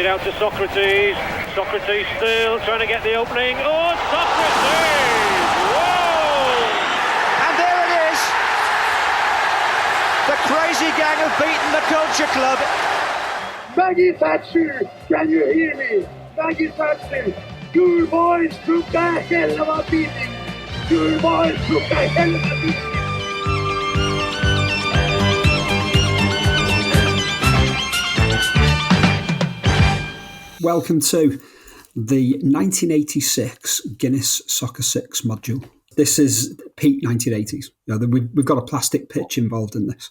out to Socrates. Socrates still trying to get the opening. Oh, Socrates! Whoa! And there it is. The crazy gang have beaten the Culture Club. Maggie Thatcher, can you hear me? Maggie Thatcher, your boys took the hell of a beating. Your boys took the hell of a beating. Welcome to the 1986 Guinness Soccer Six module. This is peak 1980s. We've got a plastic pitch involved in this,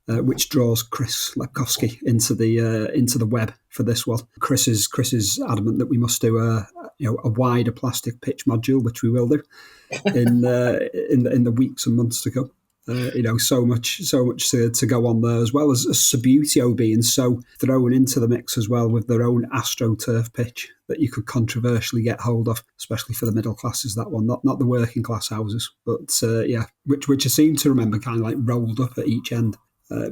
which draws Chris Lepkowski into the web for this one. Chris is adamant that we must do a wider plastic pitch module, which we will do in the weeks and months to come. So much to go on there, as well as Subbuteo being so thrown into the mix as well with their own AstroTurf pitch that you could controversially get hold of, especially for the middle classes. That one, not the working class houses, but which I seem to remember kind of like rolled up at each end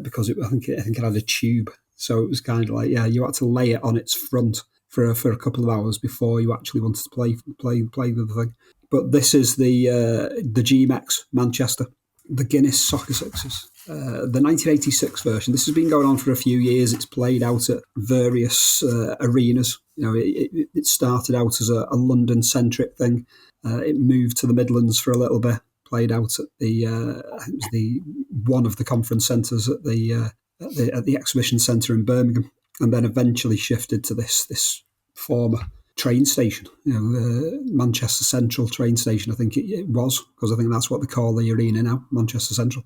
because I think it had a tube, so it was kind of like you had to lay it on its front for a couple of hours before you actually wanted to play with the thing. But this is the G-Mex Manchester. The Guinness Soccer Sixes, the 1986 version. This has been going on for a few years. It's played out at various arenas. It started out as a London-centric thing. It moved to the Midlands for a little bit. Played out at the one of the conference centres at the exhibition centre in Birmingham, and then eventually shifted to this former train station, Manchester Central train station, I think it was, because I think that's what they call the arena now, Manchester Central.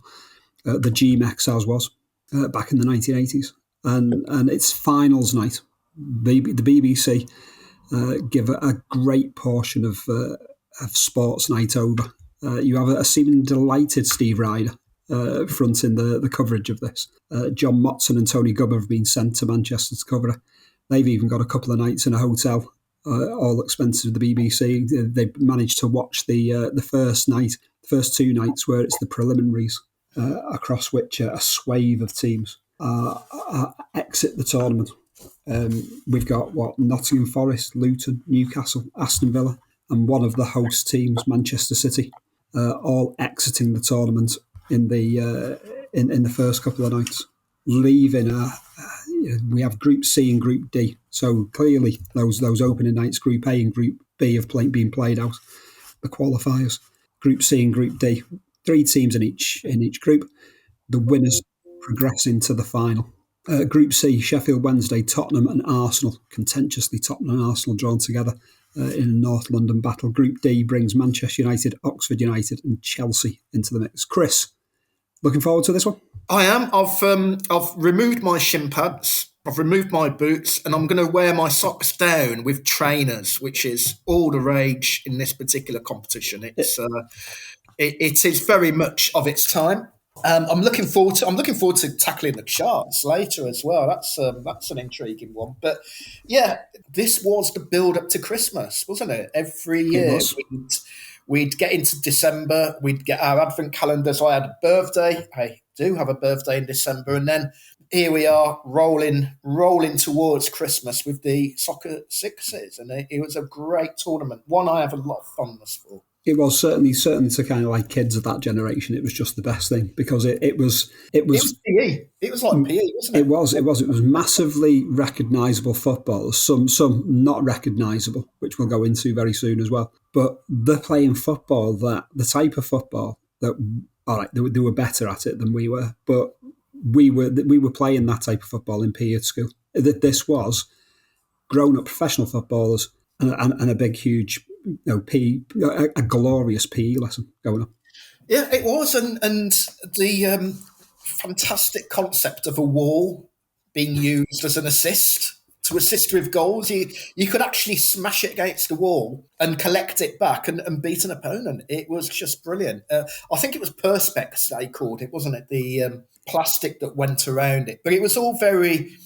The G-Mex as was back in the 1980s. And it's finals night. The BBC give a great portion of sports night over. You have a seemingly delighted Steve Ryder fronting the coverage of this. John Motson and Tony Gubba have been sent to Manchester to cover it. They've even got a couple of nights in a hotel, all expenses of the BBC. They managed to watch the first two nights where it's the preliminaries, across which a swathe of teams exit the tournament. We've got Nottingham Forest, Luton, Newcastle, Aston Villa, and one of the host teams, Manchester City, all exiting the tournament in the first couple of nights, leaving we have Group C and Group D. So clearly those opening nights, Group A and Group B, have been played out. The qualifiers, Group C and Group D, 3 teams in each group. The winners progress into the final. Group C, Sheffield Wednesday, Tottenham and Arsenal. Contentiously, Tottenham and Arsenal drawn together in a North London battle. Group D brings Manchester United, Oxford United and Chelsea into the mix. Chris, looking forward to this one? I am. I've removed my shin pads, I've removed my boots, and I'm going to wear my socks down with trainers, which is all the rage in this particular competition. It is very much of its time. I'm looking forward to tackling the charts later as well. That's an intriguing one. But yeah, this was the build up to Christmas, wasn't it? Every year we'd get into December, we'd get our advent calendars. I had a birthday. I do have a birthday in December, and then here we are rolling towards Christmas with the Soccer Sixes, and it was a great tournament. One I have a lot of fondness for. It was certainly to kind of like kids of that generation. It was just the best thing because it was PE. It was like PE, wasn't it? It was massively recognisable football. Some not recognisable, which we'll go into very soon as well. But they're playing football the type of football that they were better at it than we were. But we were playing that type of football in PE at school. This was grown up professional footballers and a big huge. PE, a glorious PE lesson going on. Yeah, it was, and the fantastic concept of a wall being used as an assist to assist with goals. You could actually smash it against the wall and collect it back and beat an opponent. It was just brilliant. I think it was Perspex they called it, wasn't it? The plastic that went around it, but it was all very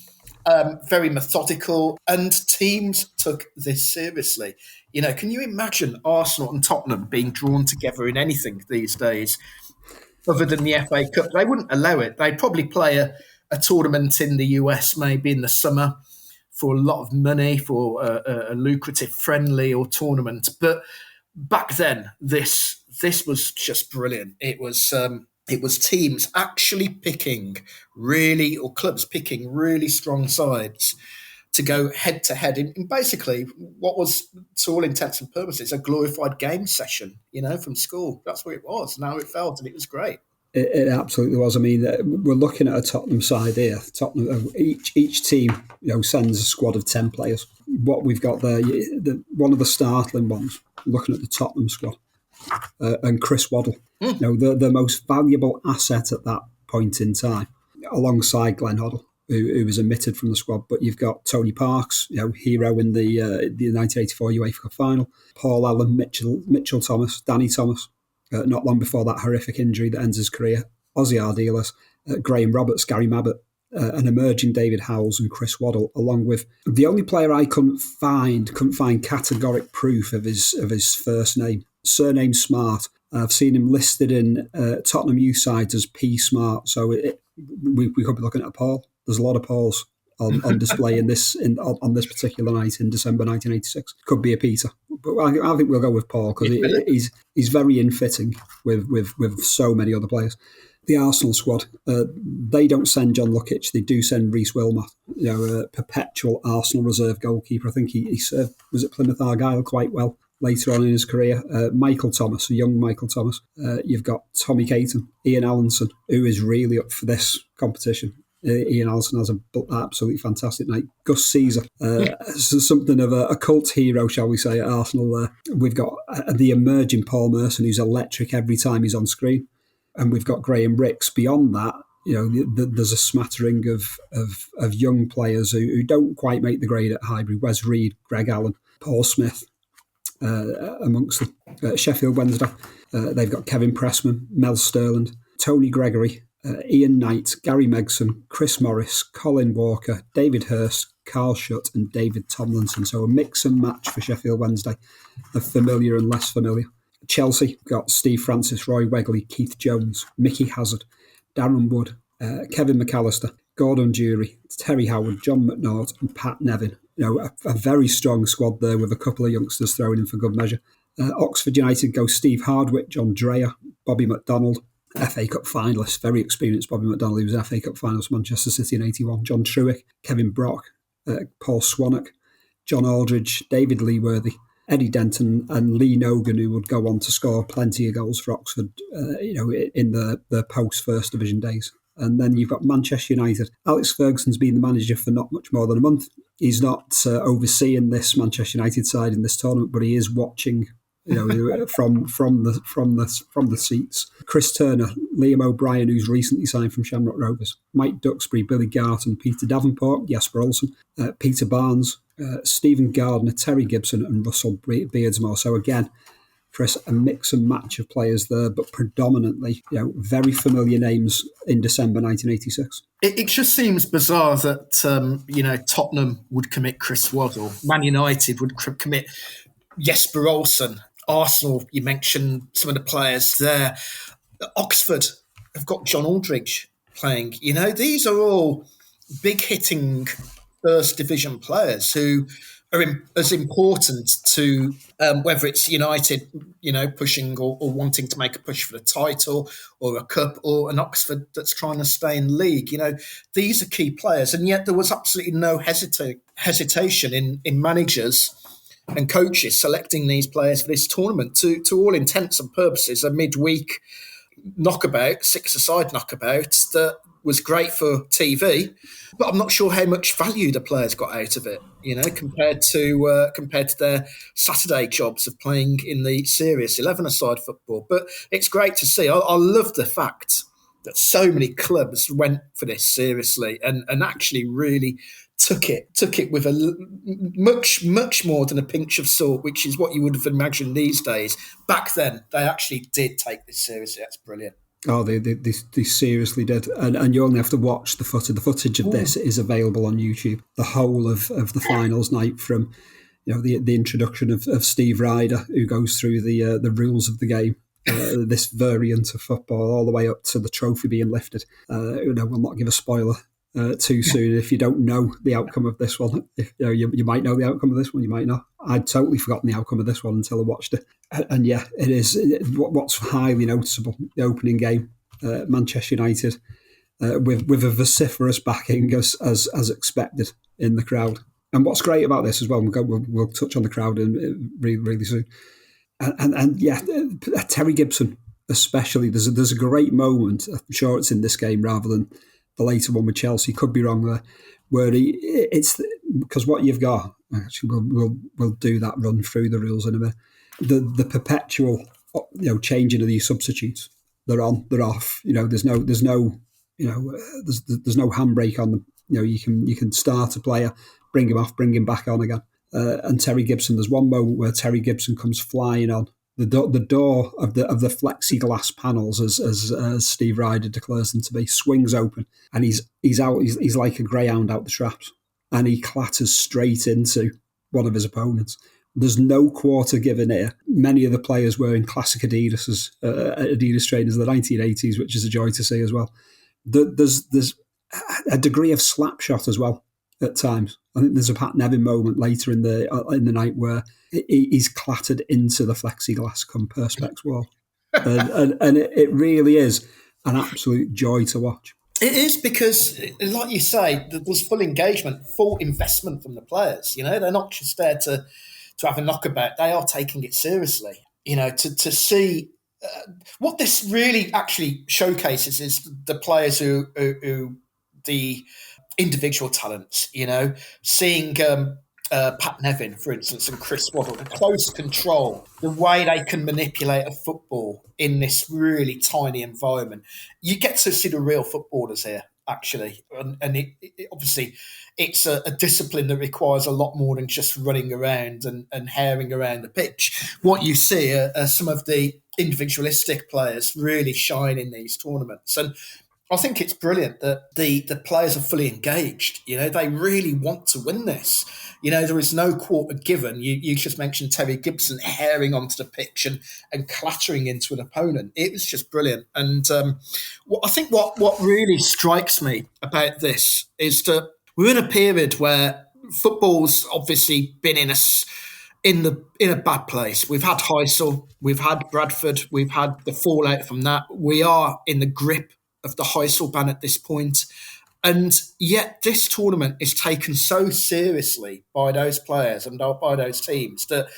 methodical, and teams took this seriously. Can you imagine Arsenal and Tottenham being drawn together in anything these days other than the FA Cup? They wouldn't allow it. They'd probably play a tournament in the US maybe in the summer for a lot of money, for a lucrative friendly or tournament. But back then, this was just brilliant. It was teams actually picking or clubs picking really strong sides to go head to head in basically what was, to all intents and purposes, a glorified game session, from school. That's what it was, and how it felt, and it was great. It absolutely was. I mean, we're looking at a Tottenham side here. Tottenham, each team, sends a squad of 10 players. What we've got there, one of the startling ones, looking at the Tottenham squad, and Chris Waddle, the most valuable asset at that point in time, alongside Glenn Hoddle, who was omitted from the squad. But you've got Tony Parks, hero in the 1984 UEFA Cup final, Paul Allen, Mitchell Thomas, Danny Thomas. Not long before that horrific injury that ends his career, Ozzy Ardiles, Graham Roberts, Gary Mabbott, an emerging David Howells and Chris Waddle, along with the only player I couldn't find categoric proof of his first name, surname Smart. I've seen him listed in Tottenham youth sides as P Smart, so we could be looking at a Paul. There's a lot of Pauls on display on this particular night in December 1986. Could be a Peter, but I think we'll go with Paul because he's very in fitting with so many other players. The Arsenal squad, they don't send John Lukic, they do send Reece Wilmot, a perpetual Arsenal reserve goalkeeper. I think he served, was at Plymouth Argyle quite well later on in his career. Michael Thomas, a young Michael Thomas. You've got Tommy Caton, Ian Allinson, who is really up for this competition. Ian Allinson has an absolutely fantastic night. Gus Caesar, something of a cult hero, shall we say, at Arsenal. We've got the emerging Paul Merson, who's electric every time he's on screen. And we've got Graham Ricks. Beyond that, there's a smattering of young players who don't quite make the grade at Highbury. Wes Reed, Greg Allen, Paul Smith, amongst them. Sheffield Wednesday, they've got Kevin Pressman, Mel Sterland, Tony Gregory, Ian Knight, Gary Megson, Chris Morris, Colin Walker, David Hurst, Carl Shutt and David Tomlinson. So a mix and match for Sheffield Wednesday of familiar and less familiar. Chelsea got Steve Francis, Roy Wegley, Keith Jones, Mickey Hazard, Darren Wood, Kevin McAllister, Gordon Jury, Terry Howard, John McNaught and Pat Nevin. A very strong squad there with a couple of youngsters thrown in for good measure. Oxford United go Steve Hardwick, John Dreyer, Bobby McDonald, FA Cup finalist, very experienced Bobby McDonald. He was FA Cup finalist, Manchester City in 81. John Truick, Kevin Brock, Paul Swannock, John Aldridge, David Leeworthy, Eddie Denton and Lee Nogan, who would go on to score plenty of goals for Oxford, in the post-First Division days. And then you've got Manchester United. Alex Ferguson's been the manager for not much more than a month. He's not overseeing this Manchester United side in this tournament, but he is watching, from the seats. Chris Turner, Liam O'Brien, who's recently signed from Shamrock Rovers, Mike Duxbury, Billy Garton, Peter Davenport, Jesper Olsen, Peter Barnes, Stephen Gardner, Terry Gibson and Russell Beardsmore. So again, Chris, a mix and match of players there, but predominantly, very familiar names in December 1986. It just seems bizarre that, Tottenham would commit Chris Waddle, Man United would commit Jesper Olsen, Arsenal, you mentioned some of the players there. Oxford have got John Aldridge playing. These are all big-hitting First Division players who are as important to whether it's United, pushing or wanting to make a push for the title or a cup, or an Oxford that's trying to stay in league. These are key players, and yet there was absolutely no hesitation in managers and coaches selecting these players for this tournament. To all intents and purposes, a midweek knockabout, six-a-side knockabout that was great for TV, but I'm not sure how much value the players got out of it, compared to their Saturday jobs of playing in the serious 11-a-side football. But it's great to see. I love the fact that so many clubs went for this seriously and actually really took it with a much more than a pinch of salt, which is what you would have imagined these days. Back then, they actually did take this seriously. That's brilliant. Oh, they seriously did. And you only have to watch the footage. The footage of this is available on YouTube. The whole of the finals night, from the introduction of Steve Ryder, who goes through the rules of the game, this variant of football, all the way up to the trophy being lifted. We'll not give a spoiler too soon if you don't know the outcome of this one. You might know the outcome of this one, you might not. I'd totally forgotten the outcome of this one until I watched it. And yeah, it is. What's highly noticeable, the opening game, Manchester United, with a vociferous backing as expected in the crowd. And what's great about this as well, we'll touch on the crowd really, really soon. And yeah, Terry Gibson especially. There's a great moment. I'm sure it's in this game rather than the later one with Chelsea. Could be wrong there, where it's because what you've got. Actually, we'll do that run through the rules in a minute. The perpetual changing of these substitutes. They're on, they're off. There's no handbrake on them. You can start a player, bring him off, bring him back on again. And Terry Gibson, there's one moment where Terry Gibson comes flying on. The door of the plexiglass panels, as Steve Ryder declares them to be, swings open, and he's out. He's like a greyhound out the traps, and he clatters straight into one of his opponents. There's no quarter given here. Many of the players were in classic Adidas trainers of the 1980s, which is a joy to see as well. There's a degree of slapshot as well at times. I think there's a Pat Nevin moment later in the night where he's clattered into the plexiglass come Perspex wall. and it really is an absolute joy to watch. It is because, like you say, there's full engagement, full investment from the players. They're not just there to have a knockabout. They are taking it seriously. To see what this really actually showcases is the players who the individual talents. Seeing Pat Nevin, for instance, and Chris Waddle, the close control, the way they can manipulate a football in this really tiny environment. You get to see the real footballers here, actually. And it obviously, it's a discipline that requires a lot more than just running around and herring around the pitch. What you see are some of the individualistic players really shine in these tournaments. And I think it's brilliant that the players are fully engaged. They really want to win this. There is no quarter given. You just mentioned Terry Gibson herring onto the pitch and clattering into an opponent. It was just brilliant. And I think what really strikes me about this is that we're in a period where football's obviously been in a bad place. We've had Heysel, we've had Bradford, we've had the fallout from that. We are in the grip of the Heysel ban at this point. And yet this tournament is taken so seriously by those players and by those teams that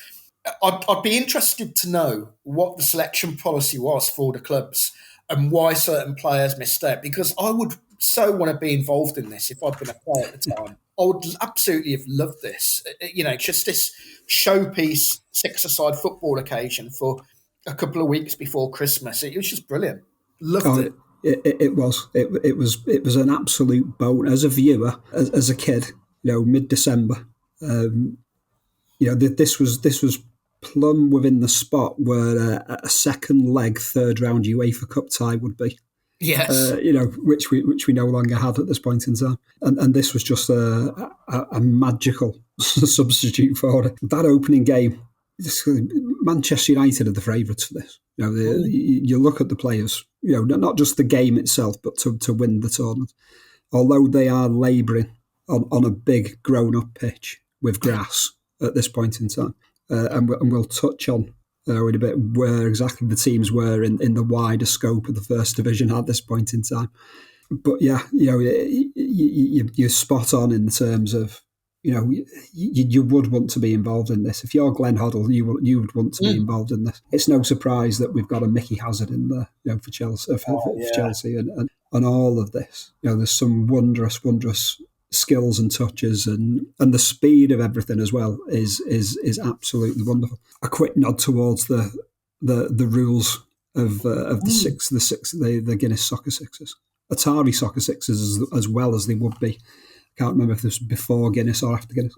I'd be interested to know what the selection policy was for the clubs and why certain players missed out, because I would so want to be involved in this if I'd been a player at the time. I would absolutely have loved this. Just this showpiece six-a-side football occasion for a couple of weeks before Christmas. It was just brilliant. Loved it. It was an absolute bonus as a viewer, as a kid. Mid-December. This was plumb within the spot where a second leg, third round UEFA Cup tie would be. Yes. Which we no longer had at this point in time, and this was just a magical substitute for it. That opening game. Manchester United are the favourites for this. You look at the players, not just the game itself, but to win the tournament. Although they are labouring on a big grown-up pitch with grass at this point in time. And we'll touch on in a bit where exactly the teams were in the wider scope of the First Division at this point in time. But yeah, you're spot on in terms of, you would want to be involved in this. If you're Glenn Hoddle, you would want to be involved in this. It's no surprise that we've got a Mickey Hazard in there, for Chelsea, for Chelsea, and all of this. There's some wondrous skills and touches, and the speed of everything as well is absolutely wonderful. A quick nod towards the rules of the Guinness Soccer Sixes, Atari Soccer Sixes as well as they would be. Can't remember if this was before Guinness or after Guinness.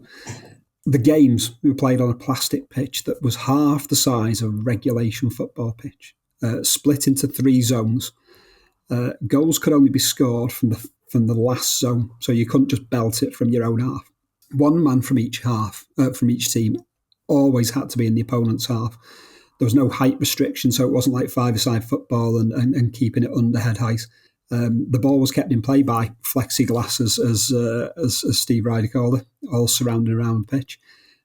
The games were played on a plastic pitch that was half the size of a regulation football pitch, split into 3 zones. Goals could only be scored from the last zone, so you couldn't just belt it from your own half. One man from each half, from each team, always had to be in the opponent's half. There was no height restriction, so it wasn't like five-a-side football and keeping it under head height. The ball was kept in play by flexiglass, as Steve Ryder called it, all surrounding around the pitch.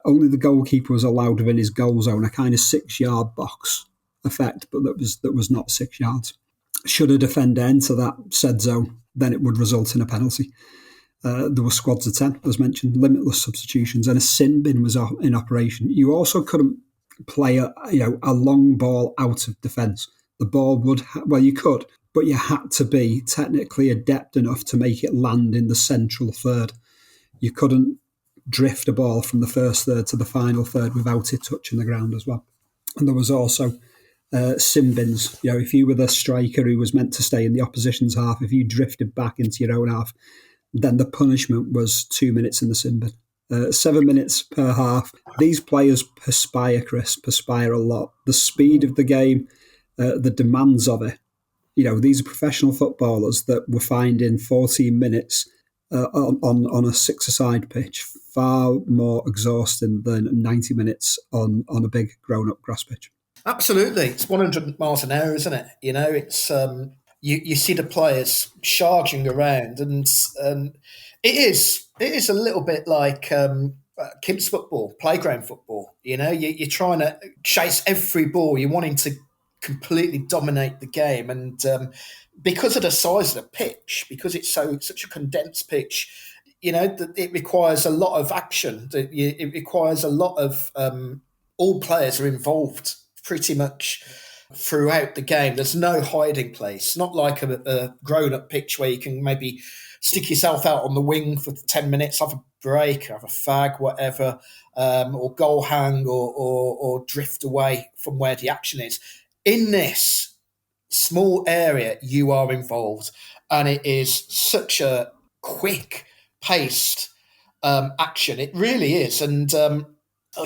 Only the goalkeeper was allowed within his goal zone, a kind of 6-yard box effect, but that was not 6 yards. Should a defender enter that said zone, then it would result in a penalty. There were squads of 10, as mentioned, limitless substitutions, and a sin bin was in operation. You also couldn't play a long ball out of defence. The ball would, you could, but you had to be technically adept enough to make it land in the central third. You couldn't drift a ball from the first third to the final third without it touching the ground as well. And there was also sin bins. If you were the striker who was meant to stay in the opposition's half, if you drifted back into your own half, then the punishment was 2 minutes in the sin bin. 7 minutes per half. These players perspire, Chris, perspire a lot. The speed of the game, the demands of it. These are professional footballers that were finding 14 minutes on a six-a-side pitch far more exhausting than 90 minutes on a big grown-up grass pitch. Absolutely. It's 100 miles an hour, isn't it? It's you see the players charging around, and it is a little bit like kids football, playground football. You're trying to chase every ball. You're wanting to completely dominate the game, and because of the size of the pitch, because it's such a condensed pitch, it requires a lot of action. It requires a lot of all players are involved pretty much throughout the game. There's no hiding place. Not like a grown-up pitch where you can maybe stick yourself out on the wing for 10 minutes, have a break, have a fag, whatever, or goal hang or drift away from where the action is. In this small area, you are involved, and it is such a quick-paced action. It really is. And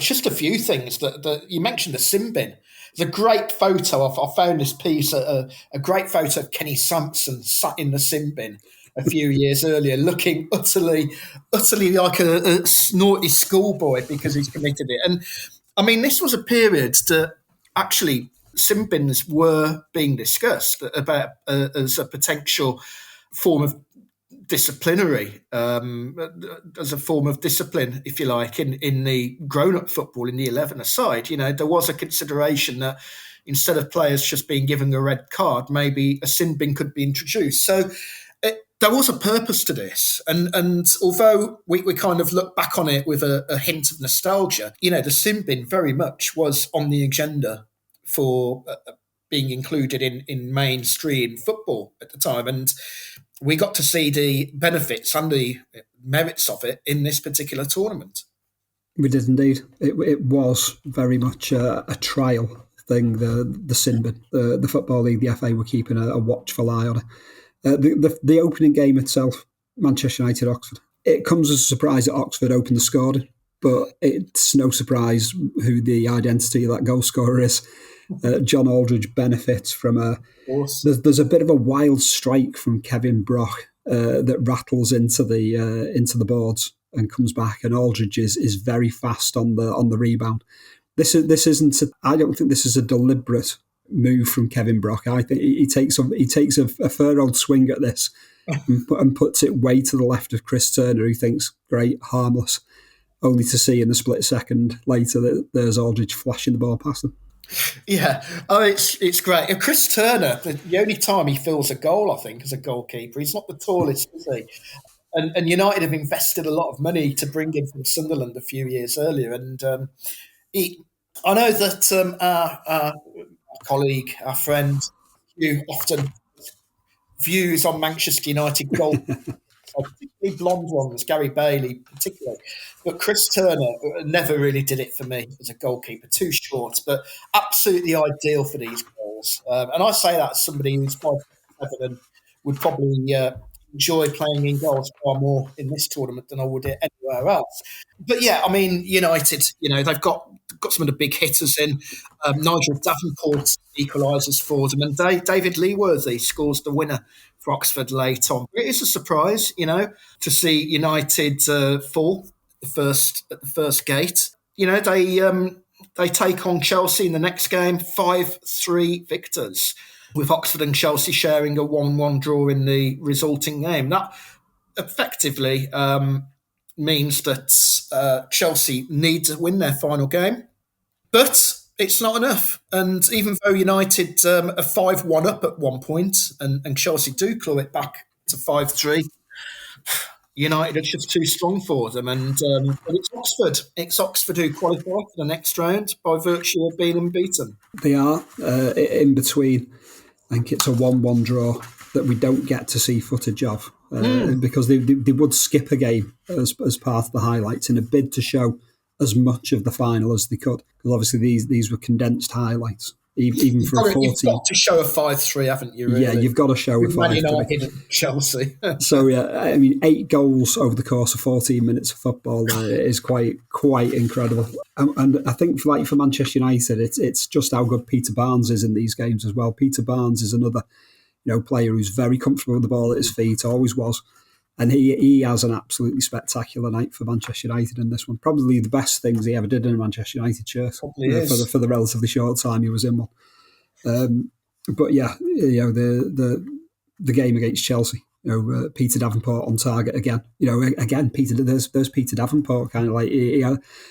just a few things that you mentioned, the sin bin. There's a great photo. I found this piece, a great photo of Kenny Sampson sat in the sin bin a few years earlier, looking utterly like a naughty schoolboy because he's committed it. And I mean, this was a period that actually sin bins were being discussed about as a potential form of disciplinary, as a form of discipline, if you like, in the grown-up football, in the 11-a-side. There was a consideration that instead of players just being given a red card, maybe a sin bin could be introduced. So there was a purpose to this. And although we kind of look back on it with a hint of nostalgia, the sin bin very much was on the agenda for being included in mainstream football at the time. And we got to see the benefits and the merits of it in this particular tournament. We did indeed. It was very much a trial thing, the sin bin. The Football League, the FA were keeping a watchful eye on it. The opening game itself, Manchester United Oxford, it comes as a surprise that Oxford opened the scoring, but it's no surprise who the identity of that goal scorer is. John Aldridge benefits from there's a bit of a wild strike from Kevin Brock that rattles into the boards and comes back, and Aldridge is very fast on the rebound. This isn't. I don't think this is a deliberate move from Kevin Brock. I think he takes a furrowed swing at this and puts it way to the left of Chris Turner, who thinks great, harmless, only to see in the split second later that there's Aldridge flashing the ball past him. Yeah, it's great. And Chris Turner, the only time he fills a goal, I think, as a goalkeeper, he's not the tallest, is he? And United have invested a lot of money to bring him from Sunderland a few years earlier. And I know that our colleague, our friend, who often views on Manchester United goal, particularly blonde ones, Gary Bailey particularly. But Chris Turner never really did it for me as a goalkeeper, too short, but absolutely ideal for these goals. And I say that as somebody who's 5'7" and would probably enjoy playing in goals far more in this tournament than I would anywhere else. But yeah, I mean, United, they've got some of the big hitters in. Nigel Davenport equalises for them, and David Leeworthy scores the winner for Oxford late on. It is a surprise, to see United fall at the first gate. They take on Chelsea in the next game, 5-3 victors. with Oxford and Chelsea sharing a 1-1 draw in the resulting game. That effectively means that Chelsea need to win their final game. But it's not enough. And even though United are 5-1 up at one point, and Chelsea do claw it back to 5-3, United are just too strong for them. And but it's Oxford. It's Oxford who qualify for the next round by virtue of being unbeaten. They are in between. I think it's a 1-1 draw that we don't get to see footage of because they would skip a game as part of the highlights in a bid to show as much of the final as they could, because obviously these were condensed highlights. Even for a 14, you've got to show a 5-3, haven't you? Really? Yeah, you've got to show a 5-3. Man United and Chelsea. So yeah, I mean, 8 goals over the course of 14 minutes of football is quite incredible. And I think for Manchester United, it's just how good Peter Barnes is in these games as well. Peter Barnes is another player who's very comfortable with the ball at his feet, always was. And he has an absolutely spectacular night for Manchester United in this one. Probably the best things he ever did in a Manchester United shirt for the relatively short time he was in one. But yeah, the game against Chelsea, Peter Davenport on target again. Again, Peter. There's Peter Davenport, kind of like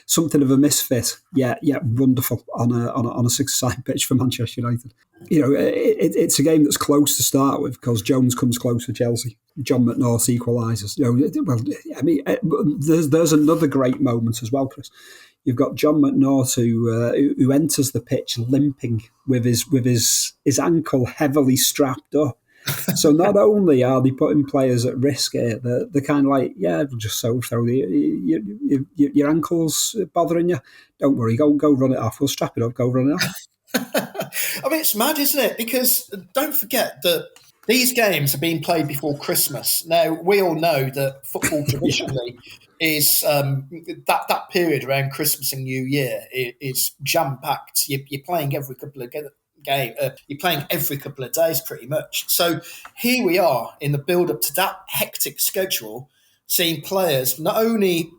something of a misfit, yet wonderful on a 6-a-side pitch for Manchester United. It's a game that's close to start with because Jones comes close for Chelsea. John McNaught equalises. There's another great moment as well, Chris. You've got John McNaught who enters the pitch limping with his ankle heavily strapped up. So not only are they putting players at risk here, they're kind of like, we'll just throw your ankle's bothering you. Don't worry, go run it off. We'll strap it up. Go run it off. I mean, it's mad, isn't it? Because don't forget that these games are being played before Christmas. Now, we all know that football traditionally is that period around Christmas and New Year is jam-packed. You're playing every couple of you're playing every couple of days pretty much. So here we are in the build-up to that hectic schedule, seeing players not only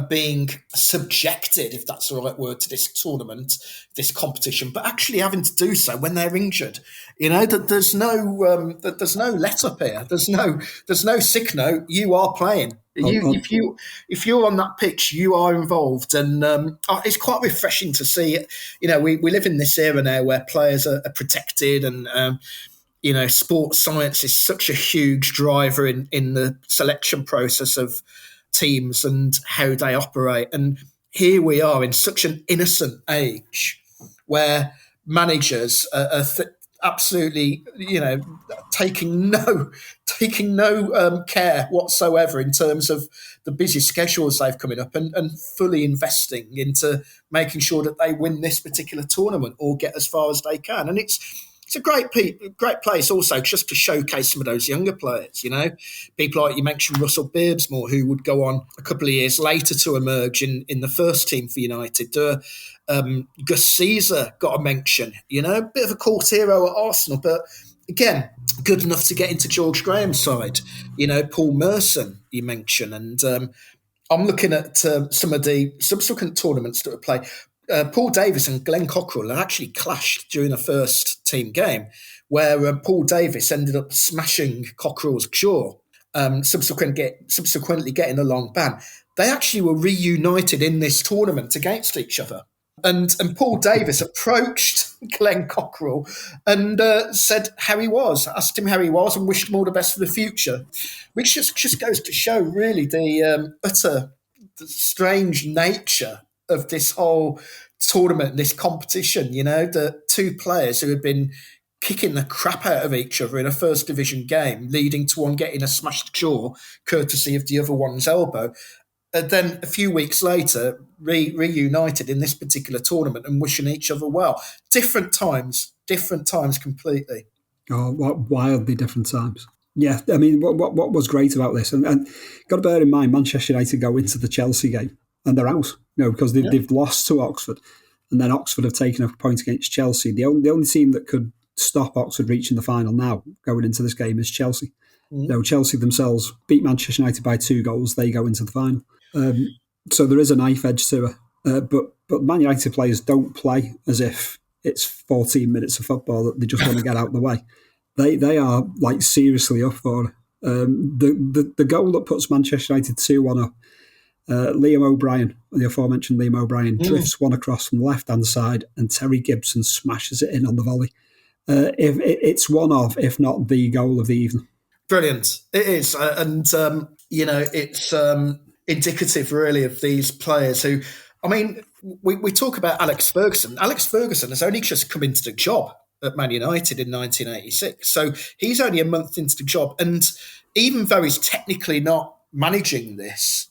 being subjected, if that's the right word, to this tournament, this competition, but actually having to do so when they're injured. There's no let up here. There's no sick note. You are playing. If you're on that pitch, you are involved, and it's quite refreshing to see. We live in this era now where players are protected, and sports science is such a huge driver in the selection process of teams and how they operate. And here we are in such an innocent age where managers are absolutely, taking no care whatsoever in terms of the busy schedules they've coming up, and fully investing into making sure that they win this particular tournament or get as far as they can. And it's a great place also just to showcase some of those younger players, people like you mentioned, Russell Birbsmore, who would go on a couple of years later to emerge in the first team for United. Gus Caesar got a mention, a bit of a cult hero at Arsenal, but again, good enough to get into George Graham's side. Paul Merson you mentioned, and I'm looking at some of the subsequent tournaments that were played. Paul Davis and Glenn Cockrell actually clashed during the first team game, where Paul Davis ended up smashing Cockrell's jaw, subsequently getting a long ban. They actually were reunited in this tournament against each other. And Paul Davis approached Glenn Cockrell and said how he was, asked him how he was, and wished him all the best for the future, which just goes to show really the utter strange nature of this whole tournament, this competition. The two players who had been kicking the crap out of each other in a first division game, leading to one getting a smashed jaw courtesy of the other one's elbow. Then a few weeks later, reunited in this particular tournament and wishing each other well. Different times completely. Oh, what wildly different times. Yeah, I mean, what was great about this, and got to bear in mind, Manchester United go into the Chelsea game and they're out, because they've lost to Oxford, and then Oxford have taken a point against Chelsea. The only team that could stop Oxford reaching the final now going into this game is Chelsea. Chelsea themselves beat Manchester United by 2 goals. They go into the final. So there is a knife edge to it. But Man United players don't play as if it's 14 minutes of football that they just want to get out of the way. They are like seriously up for it. The goal that puts Manchester United 2-1 up, Liam O'Brien, the aforementioned Liam O'Brien, drifts one across from the left-hand side and Terry Gibson smashes it in on the volley. If it's one of, if not the goal of the evening. Brilliant. It is. It's indicative really of these players who, I mean, we talk about Alex Ferguson. Alex Ferguson has only just come into the job at Man United in 1986. So he's only a month into the job. And even though he's technically not managing this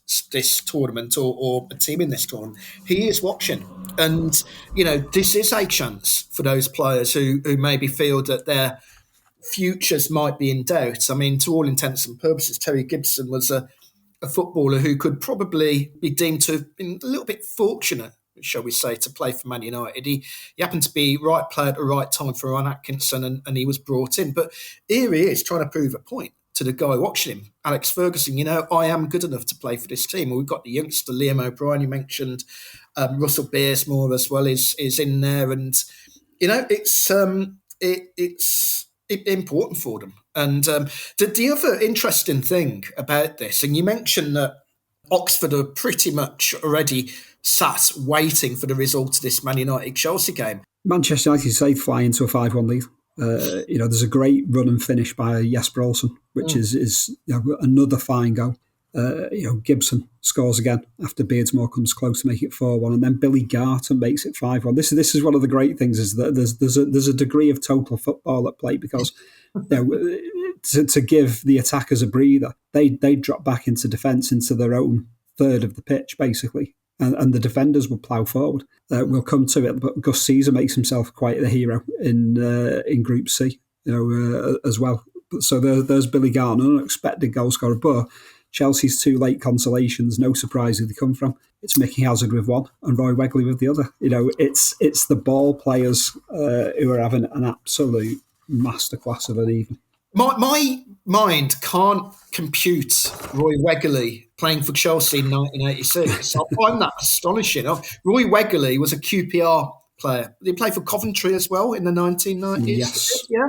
tournament or a team in this tournament, he is watching. And, this is a chance for those players who maybe feel that their futures might be in doubt. I mean, to all intents and purposes, Terry Gibson was a footballer who could probably be deemed to have been a little bit fortunate, shall we say, to play for Man United. He happened to be right player at the right time for Ron Atkinson, and he was brought in. But here he is trying to prove a point to the guy watching him, Alex Ferguson. I am good enough to play for this team. Well, we've got the youngster Liam O'Brien, you mentioned, Russell Beersmore as well is in there, and it's important for them. And the other interesting thing about this, and you mentioned that Oxford are pretty much already sat waiting for the result of this Man United-Chelsea game. Manchester United say fly into a 5-1 lead. There's a great run and finish by Jesper Olsen, which is another fine goal. Gibson scores again after Beardsmore comes close to make it 4-1, and then Billy Garton makes it 5-1. This is one of the great things, is that there's a degree of total football at play, because to give the attackers a breather, they drop back into defence into their own third of the pitch basically, and the defenders will plough forward. We'll come to it, but Gus Caesar makes himself quite the hero in Group C, as well. So there's Billy Garton, an unexpected goal scorer, but Chelsea's two late consolations, no surprise who they come from. It's Mickey Hazard with one and Roy Wegley with the other. It's the ball players who are having an absolute masterclass of an evening. My mind can't compute Roy Wegley playing for Chelsea in 1986. I find that astonishing. Roy Wegley was a QPR player. He played for Coventry as well in the 1990s. Yes. Yeah.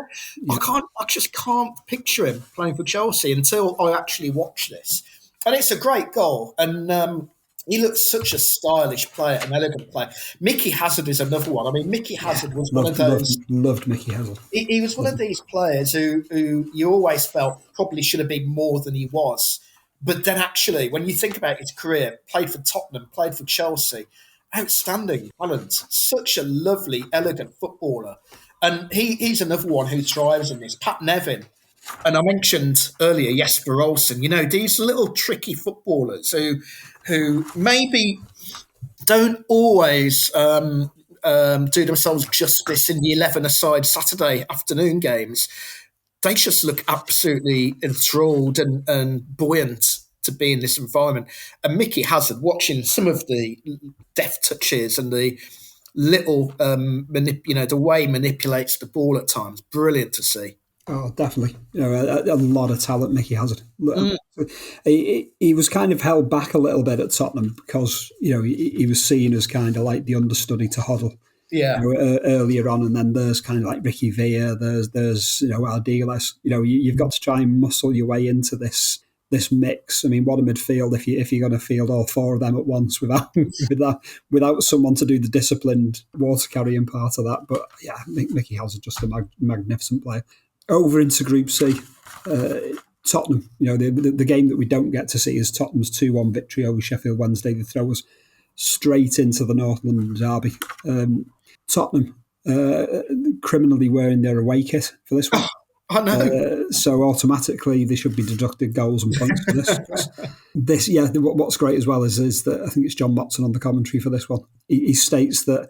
I just can't picture him playing for Chelsea until I actually watch this. And it's a great goal. And he looks such a stylish player, an elegant player. Mickey Hazard is another one. I mean, Mickey Hazard was one of those... Loved Mickey Hazard. He was one of these players who you always felt probably should have been more than he was. But then actually, when you think about his career, played for Tottenham, played for Chelsea, outstanding talent, such a lovely, elegant footballer. And he's another one who thrives in this. Pat Nevin. And I mentioned earlier Jesper Olsen. These little tricky footballers who maybe don't always do themselves justice in the 11-a-side Saturday afternoon games. They just look absolutely enthralled and buoyant to be in this environment. And Mickey Hazard, watching some of the deft touches and the little, the way he manipulates the ball at times, brilliant to see. Oh, definitely. A lot of talent, Mickey Hazard. He was kind of held back a little bit at Tottenham because, he was seen as kind of like the understudy to Hoddle. Yeah. Earlier on, and then there's kind of like Ricky Villa, there's Ardiles. You've got to try and muscle your way into this mix. I mean, what a midfield if you're going to field all four of them at once without someone to do the disciplined water carrying part of that. But yeah, Mickey Hazard, just a magnificent player. Over into Group C, Tottenham. The game that we don't get to see is Tottenham's 2-1 victory over Sheffield Wednesday. They throw us straight into the North London derby. Tottenham criminally wearing their away kit for this one. I know. So automatically they should be deducted goals and points for this. What's great as well is that I think it's John Motson on the commentary for this one. He states that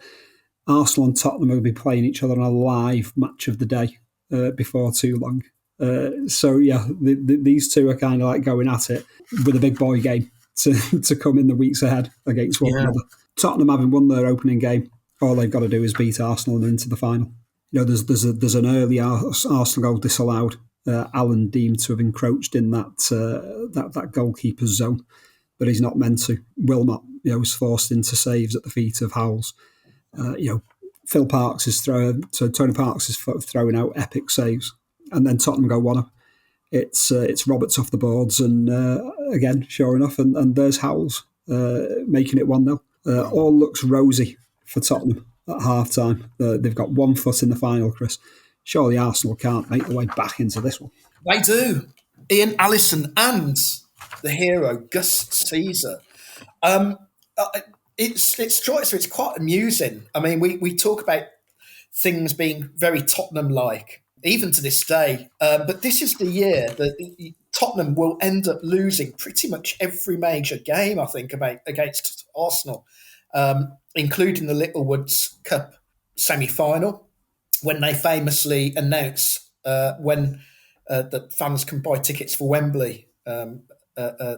Arsenal and Tottenham will be playing each other on a live match of the day before too long. These two are kind of like going at it with a big boy game to come in the weeks ahead against one another. Tottenham, having won their opening game, all they've got to do is beat Arsenal and they're into the final. There's an early Arsenal goal disallowed. Allen deemed to have encroached in that goalkeeper's zone, but he's not meant to. Wilmot, was forced into saves at the feet of Howells. Phil Parks is Tony Parks is throwing out epic saves, and then Tottenham go 1-0. It's Roberts off the boards, and again, sure enough, and there's Howells making it 1-0. All looks rosy for Tottenham at half time. They've got 1 foot in the final, Chris. Surely Arsenal can't make their way back into this one. They do. Ian Allison and the hero Gus Caesar. It's quite amusing. I mean, we talk about things being very Tottenham-like, even to this day. But this is the year that Tottenham will end up losing pretty much every major game, I think, against Arsenal, including the Littlewoods Cup semi-final, when they famously announce that fans can buy tickets for Wembley, a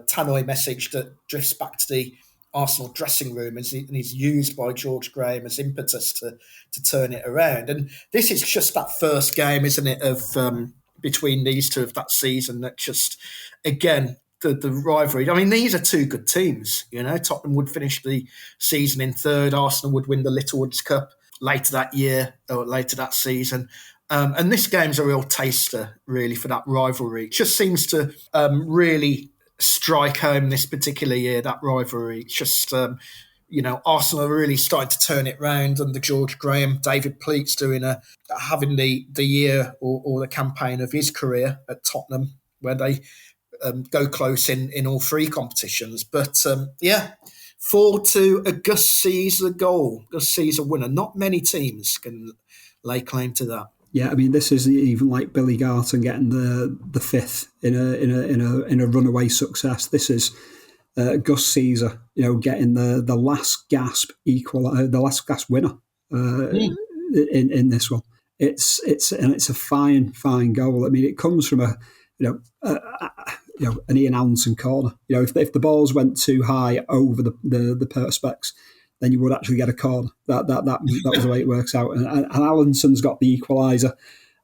tannoy message that drifts back to the Arsenal dressing room and is used by George Graham as impetus to turn it around. And this is just that first game, isn't it, of between these two of that season that just, again, the rivalry. I mean, these are two good teams. You know, Tottenham would finish the season in third. Arsenal would win the Littlewoods Cup later that year or later that season. And this game's a real taster, really, for that rivalry. It just seems to really strike home this particular year, that rivalry. It's just, Arsenal are really starting to turn it round under George Graham. David Pleat's having the year or the campaign of his career at Tottenham, where they go close in all three competitions. But 4-2, a Gus Caesar goal, Gus Caesar winner. Not many teams can lay claim to that. Yeah, I mean, this isn't even like Billy Garton getting the fifth in a runaway success. This is Gus Caesar, getting the last gasp the last gasp winner in this one. It's a fine goal. I mean, it comes from an Ian Allenson corner. If the balls went too high over the perspex, then you would actually get a corner. That was the way it works out. And Allenson's got the equaliser,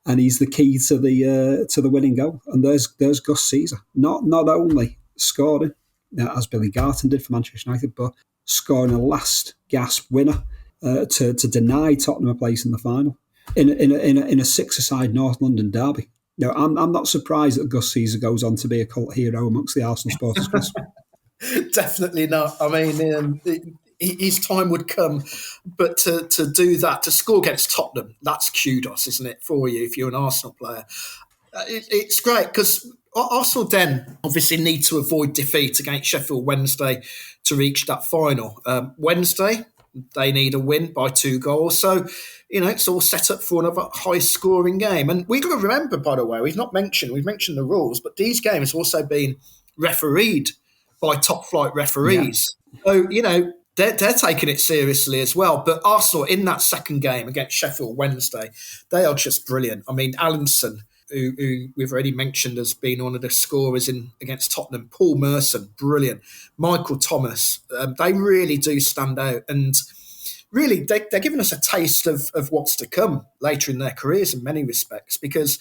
and he's the key to the winning goal. And there's Gus Caesar, not only scoring as Billy Garton did for Manchester United, but scoring a last gasp winner to deny Tottenham a place in the final in a six-a-side North London derby. I'm not surprised that Gus Caesar goes on to be a cult hero amongst the Arsenal supporters. Definitely not. I mean, his time would come, but to do that, to score against Tottenham, that's kudos, isn't it, for you if you're an Arsenal player? It's great because Arsenal then obviously need to avoid defeat against Sheffield Wednesday to reach that final. Wednesday, they need a win by 2 goals. So, it's all set up for another high-scoring game. And we've got to remember, by the way, we've mentioned the rules, but these games have also been refereed by top-flight referees. Yeah. So, they're taking it seriously as well. But Arsenal, in that second game against Sheffield Wednesday, they are just brilliant. I mean, Allenson, who we've already mentioned as being one of the scorers against Tottenham, Paul Merson, brilliant. Michael Thomas, they really do stand out. And really, they're giving us a taste of what's to come later in their careers in many respects, because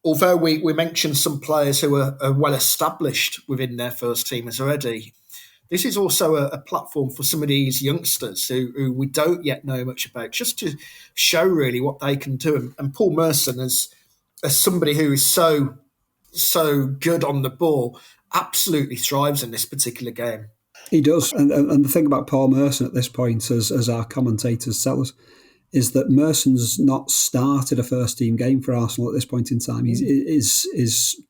although we mentioned some players who are well established within their first teamers already, this is also a platform for some of these youngsters who we don't yet know much about, just to show really what they can do. And Paul Merson, as somebody who is so good on the ball, absolutely thrives in this particular game. He does. And the thing about Paul Merson at this point, as our commentators tell us, is that Merson's not started a first-team game for Arsenal at this point in time. Is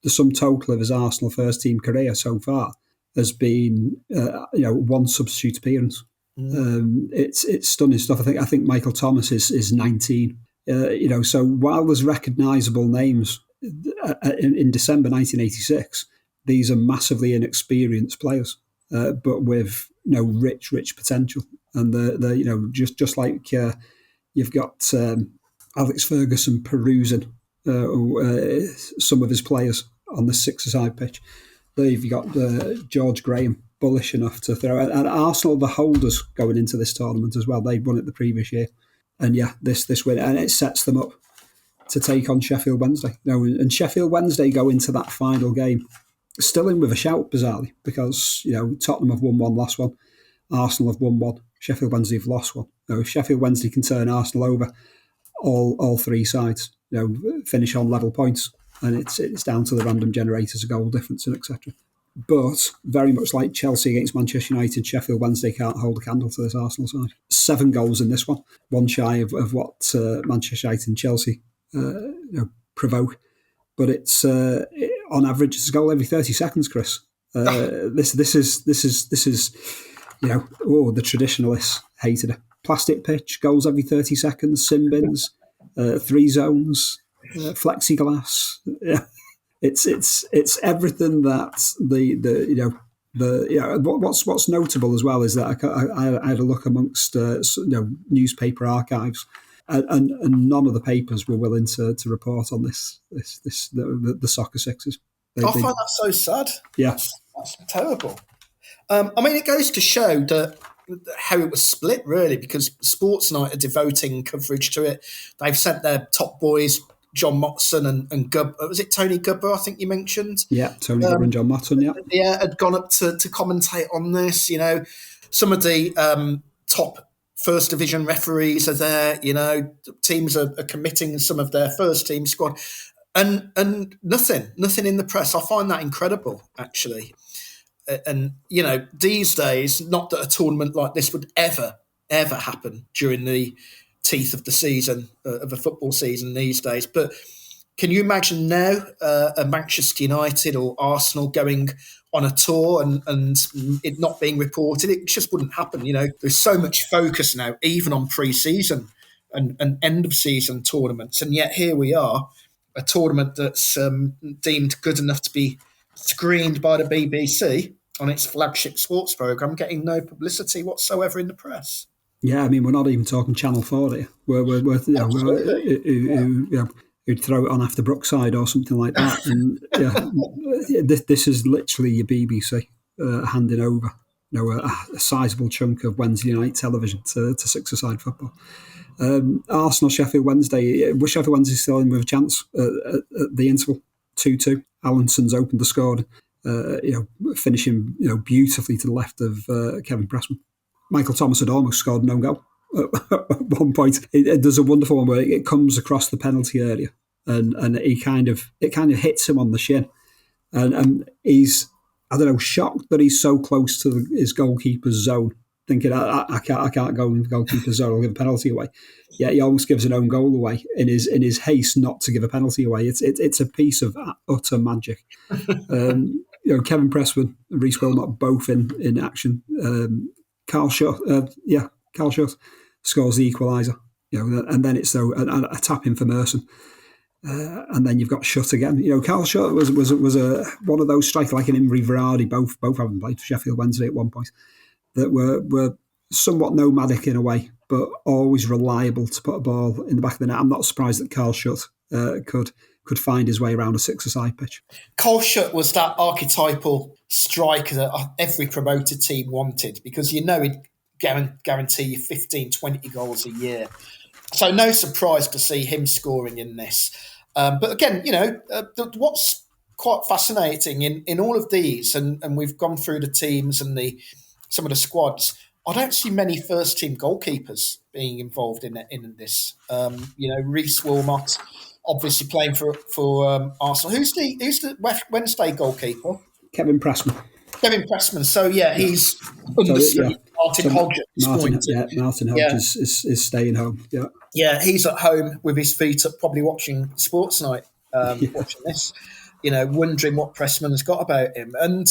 the sum total of his Arsenal first-team career so far has been, one substitute appearance. It's stunning stuff. I think Michael Thomas is 19. So while there's recognisable names in December 1986, these are massively inexperienced players, but with rich potential. And the just like you've got Alex Ferguson perusing some of his players on the six-a-side pitch. You've got George Graham, bullish enough to throw. And Arsenal, the holders going into this tournament as well. They'd won it the previous year. And this win, and it sets them up to take on Sheffield Wednesday. And Sheffield Wednesday go into that final game still in with a shout, bizarrely, because Tottenham have won one, last one. Arsenal have won one. Sheffield Wednesday have lost one. If Sheffield Wednesday can turn Arsenal over, all three sides, finish on level points, and it's down to the random generators of goal difference and etc. But very much like Chelsea against Manchester United, Sheffield Wednesday can't hold a candle to this Arsenal side. 7 goals in this one shy of what Manchester United and Chelsea provoke. But it's on average it's a goal every 30 seconds, Chris. This is the traditionalists hated it. Plastic pitch, goals every 30 seconds, sin bins, 3 zones, flexiglass. Yeah. It's everything that what's notable as well is that I had a look amongst newspaper archives, and none of the papers were willing to report on the soccer sixes. I find that so sad. Yeah, that's terrible. It goes to show that how it was split, really, because Sports Night are devoting coverage to it. They've sent their top boys, John Motson and Gubb. Was it Tony Gubber, I think you mentioned? Yeah, Tony Gubber and John Motson, yeah. Yeah, had gone up to commentate on this. Some of the top first division referees are there. Teams are committing some of their first team squad. And nothing in the press. I find that incredible, actually. And, these days, not that a tournament like this would ever happen during the teeth of the season, of a football season these days. But can you imagine now a Manchester United or Arsenal going on a tour and it not being reported? It just wouldn't happen. There's so much focus now, even on pre-season and end-of-season tournaments. And yet here we are, a tournament that's deemed good enough to be screened by the BBC on its flagship sports programme, getting no publicity whatsoever in the press. Yeah, we're not even talking Channel 4 here. Who'd throw it on after Brookside or something like that. And this is literally your BBC handing over a sizable chunk of Wednesday night television to six-a-side football. Arsenal, Sheffield Wednesday. Was Sheffield Wednesday still in with a chance at the interval? 2-2. Allinson's opened the scored. Finishing beautifully to the left of Kevin Pressman. Michael Thomas had almost scored an own goal at one point. It does a wonderful one where it comes across the penalty area and it kind of hits him on the shin, and he's shocked that he's so close to his goalkeeper's zone, thinking I can't go in the goalkeeper's zone, I'll give a penalty away. Yeah, he almost gives an own goal away in his haste not to give a penalty away. It's a piece of utter magic. Kevin Pressman and Reece Wilmot both in action. Carl Shutt scores the equaliser. And then it's a tap in for Merson. And then you've got Shutt again. Carl Shutt was one of those strikers like an Imre Varadi, both having played for Sheffield Wednesday at one point, that were somewhat nomadic in a way, but always reliable to put a ball in the back of the net. I'm not surprised that Carl Shutt could find his way around a six-a-side pitch. Carl Shutt was that archetypal striker that every promoted team wanted, because he'd guarantee you 15, 20 goals a year. So no surprise to see him scoring in this. But again, what's quite fascinating in all of these, and we've gone through the teams and some of the squads, I don't see many first-team goalkeepers being involved in this. Reece Wilmot, obviously playing for Arsenal. Who's the Wednesday goalkeeper? Kevin Pressman. So yeah, he's understudy Martin Hodge. Martin Hodge is staying home. Yeah. Yeah, he's at home with his feet up, probably watching Sports Night, watching this, wondering what Pressman's got about him. And,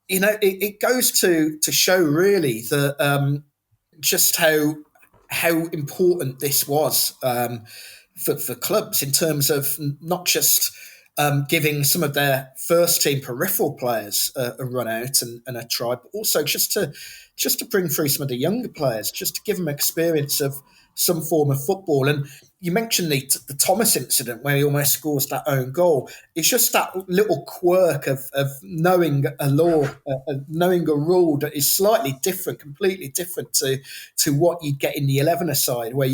it goes to show really that just how important this was for clubs in terms of not just giving some of their first team peripheral players a run out and a try, but also just to bring through some of the younger players, just to give them experience of some form of football. And you mentioned the Thomas incident where he almost scores that own goal. It's just that little quirk of knowing a law, knowing a rule that is slightly different, completely different to what you'd get in the 11er side, where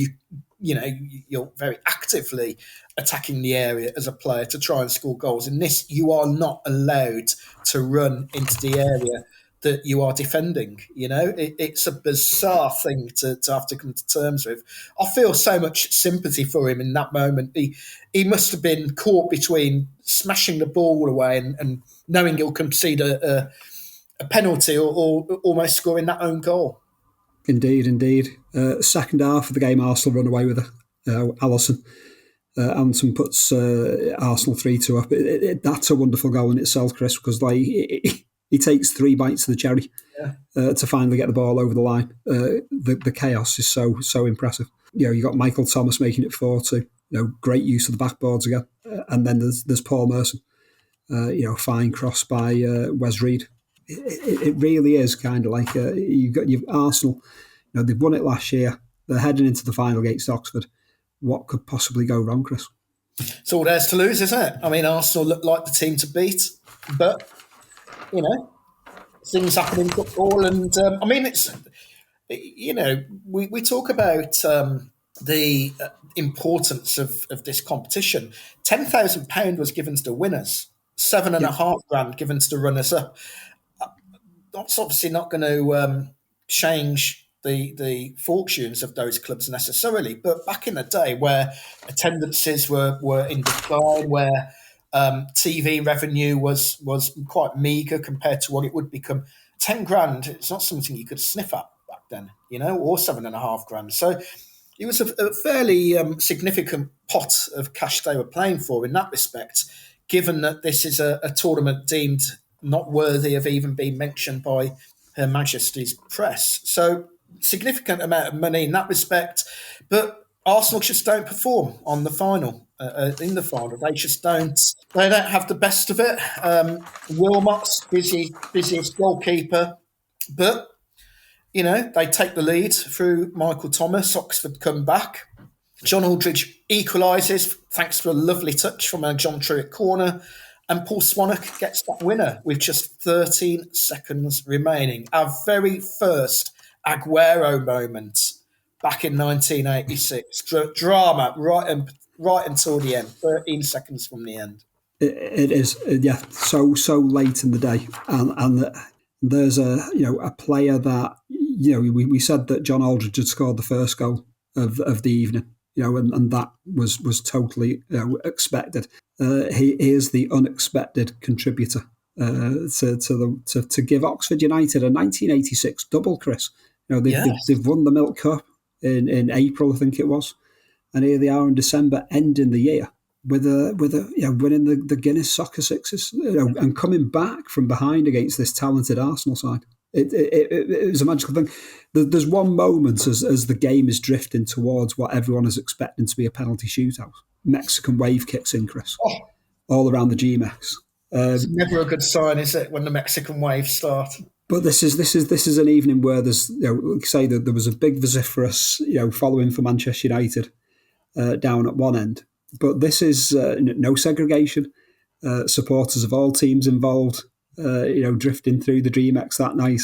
you're very actively attacking the area as a player to try and score goals. In this, you are not allowed to run into the area that you are defending. It's a bizarre thing to have to come to terms with. I feel so much sympathy for him in that moment. He must have been caught between smashing the ball away and knowing he'll concede a penalty or almost scoring that own goal. Indeed. Second half of the game, Arsenal run away with it. Alisson. Anton puts Arsenal 3-2 up. That's a wonderful goal in itself, Chris, because he takes 3 bites of the cherry to finally get the ball over the line. The chaos is so impressive. You got Michael Thomas making it 4-2. Great use of the backboards again. And then there's Paul Merson. Fine cross by Wes Reed. It really is kind of like you've Arsenal. They've won it last year. They're heading into the final against Oxford. What could possibly go wrong, Chris? It's all theirs to lose, isn't it? I mean, Arsenal look like the team to beat, but things happen in football, and it's we talk about the importance of this competition. £10,000 was given to the winners, £7,500 given to the runners up. That's obviously not going to change the fortunes of those clubs necessarily, but back in the day where attendances were in decline, where TV revenue was quite meagre compared to what it would become, £10,000, it's not something you could sniff at back then, or £7,500. So it was a fairly significant pot of cash they were playing for in that respect, given that this is a tournament deemed not worthy of even being mentioned by Her Majesty's press. So significant amount of money in that respect, but Arsenal just don't perform on the final. In the final, they just don't. They don't have the best of it. Wilmot's busiest goalkeeper, but they take the lead through Michael Thomas. Oxford come back. John Aldridge equalises thanks to a lovely touch from a John Truitt corner. And Paul Swanwick gets that winner with just 13 seconds remaining. Our very first Aguero moment back in 1986. Drama right until the end, 13 seconds from the end. It is, so late in the day. And there's a player that, we said that John Aldridge had scored the first goal of the evening. And that was totally expected. He is the unexpected contributor to give Oxford United a 1986 double, Chris. They've won the Milk Cup in April, I think it was, and here they are in December, ending the year with winning the Guinness Soccer Sixes, and coming back from behind against this talented Arsenal side. It was a magical thing. There's one moment as the game is drifting towards what everyone is expecting to be a penalty shootout. Mexican wave kicks in, Chris, all around the G-Mex. It's never a good sign, is it, when the Mexican waves start? But this is an evening where there's, say that there was a big vociferous, following for Manchester United down at one end. But this is no segregation. Supporters of all teams involved. Drifting through the G-Mex that night,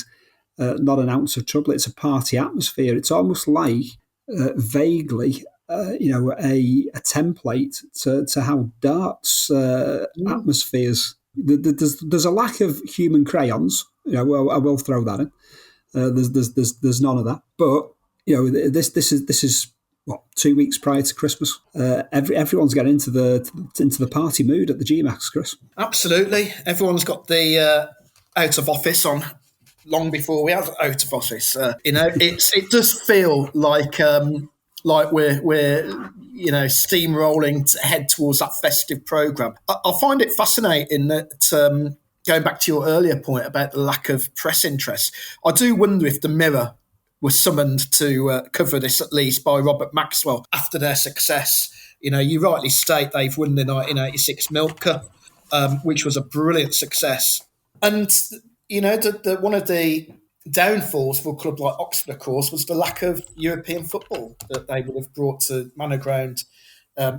not an ounce of trouble. It's a party atmosphere. It's almost like vaguely, a template to how darts atmospheres. There's a lack of human crayons. I will throw that in. There's none of that. But this is what, 2 weeks prior to Christmas. Everyone's getting into the party mood at the G-Mex, Chris. Absolutely. Everyone's got the out of office on long before we have out of office. It does feel like we're steamrolling to head towards that festive programme. I find it fascinating that going back to your earlier point about the lack of press interest, I do wonder if the Mirror was summoned to cover this, at least by Robert Maxwell after their success. You rightly state they've won the 1986 Milk Cup, which was a brilliant success. And, one of the downfalls for a club like Oxford, of course, was the lack of European football that they would have brought to Manor Ground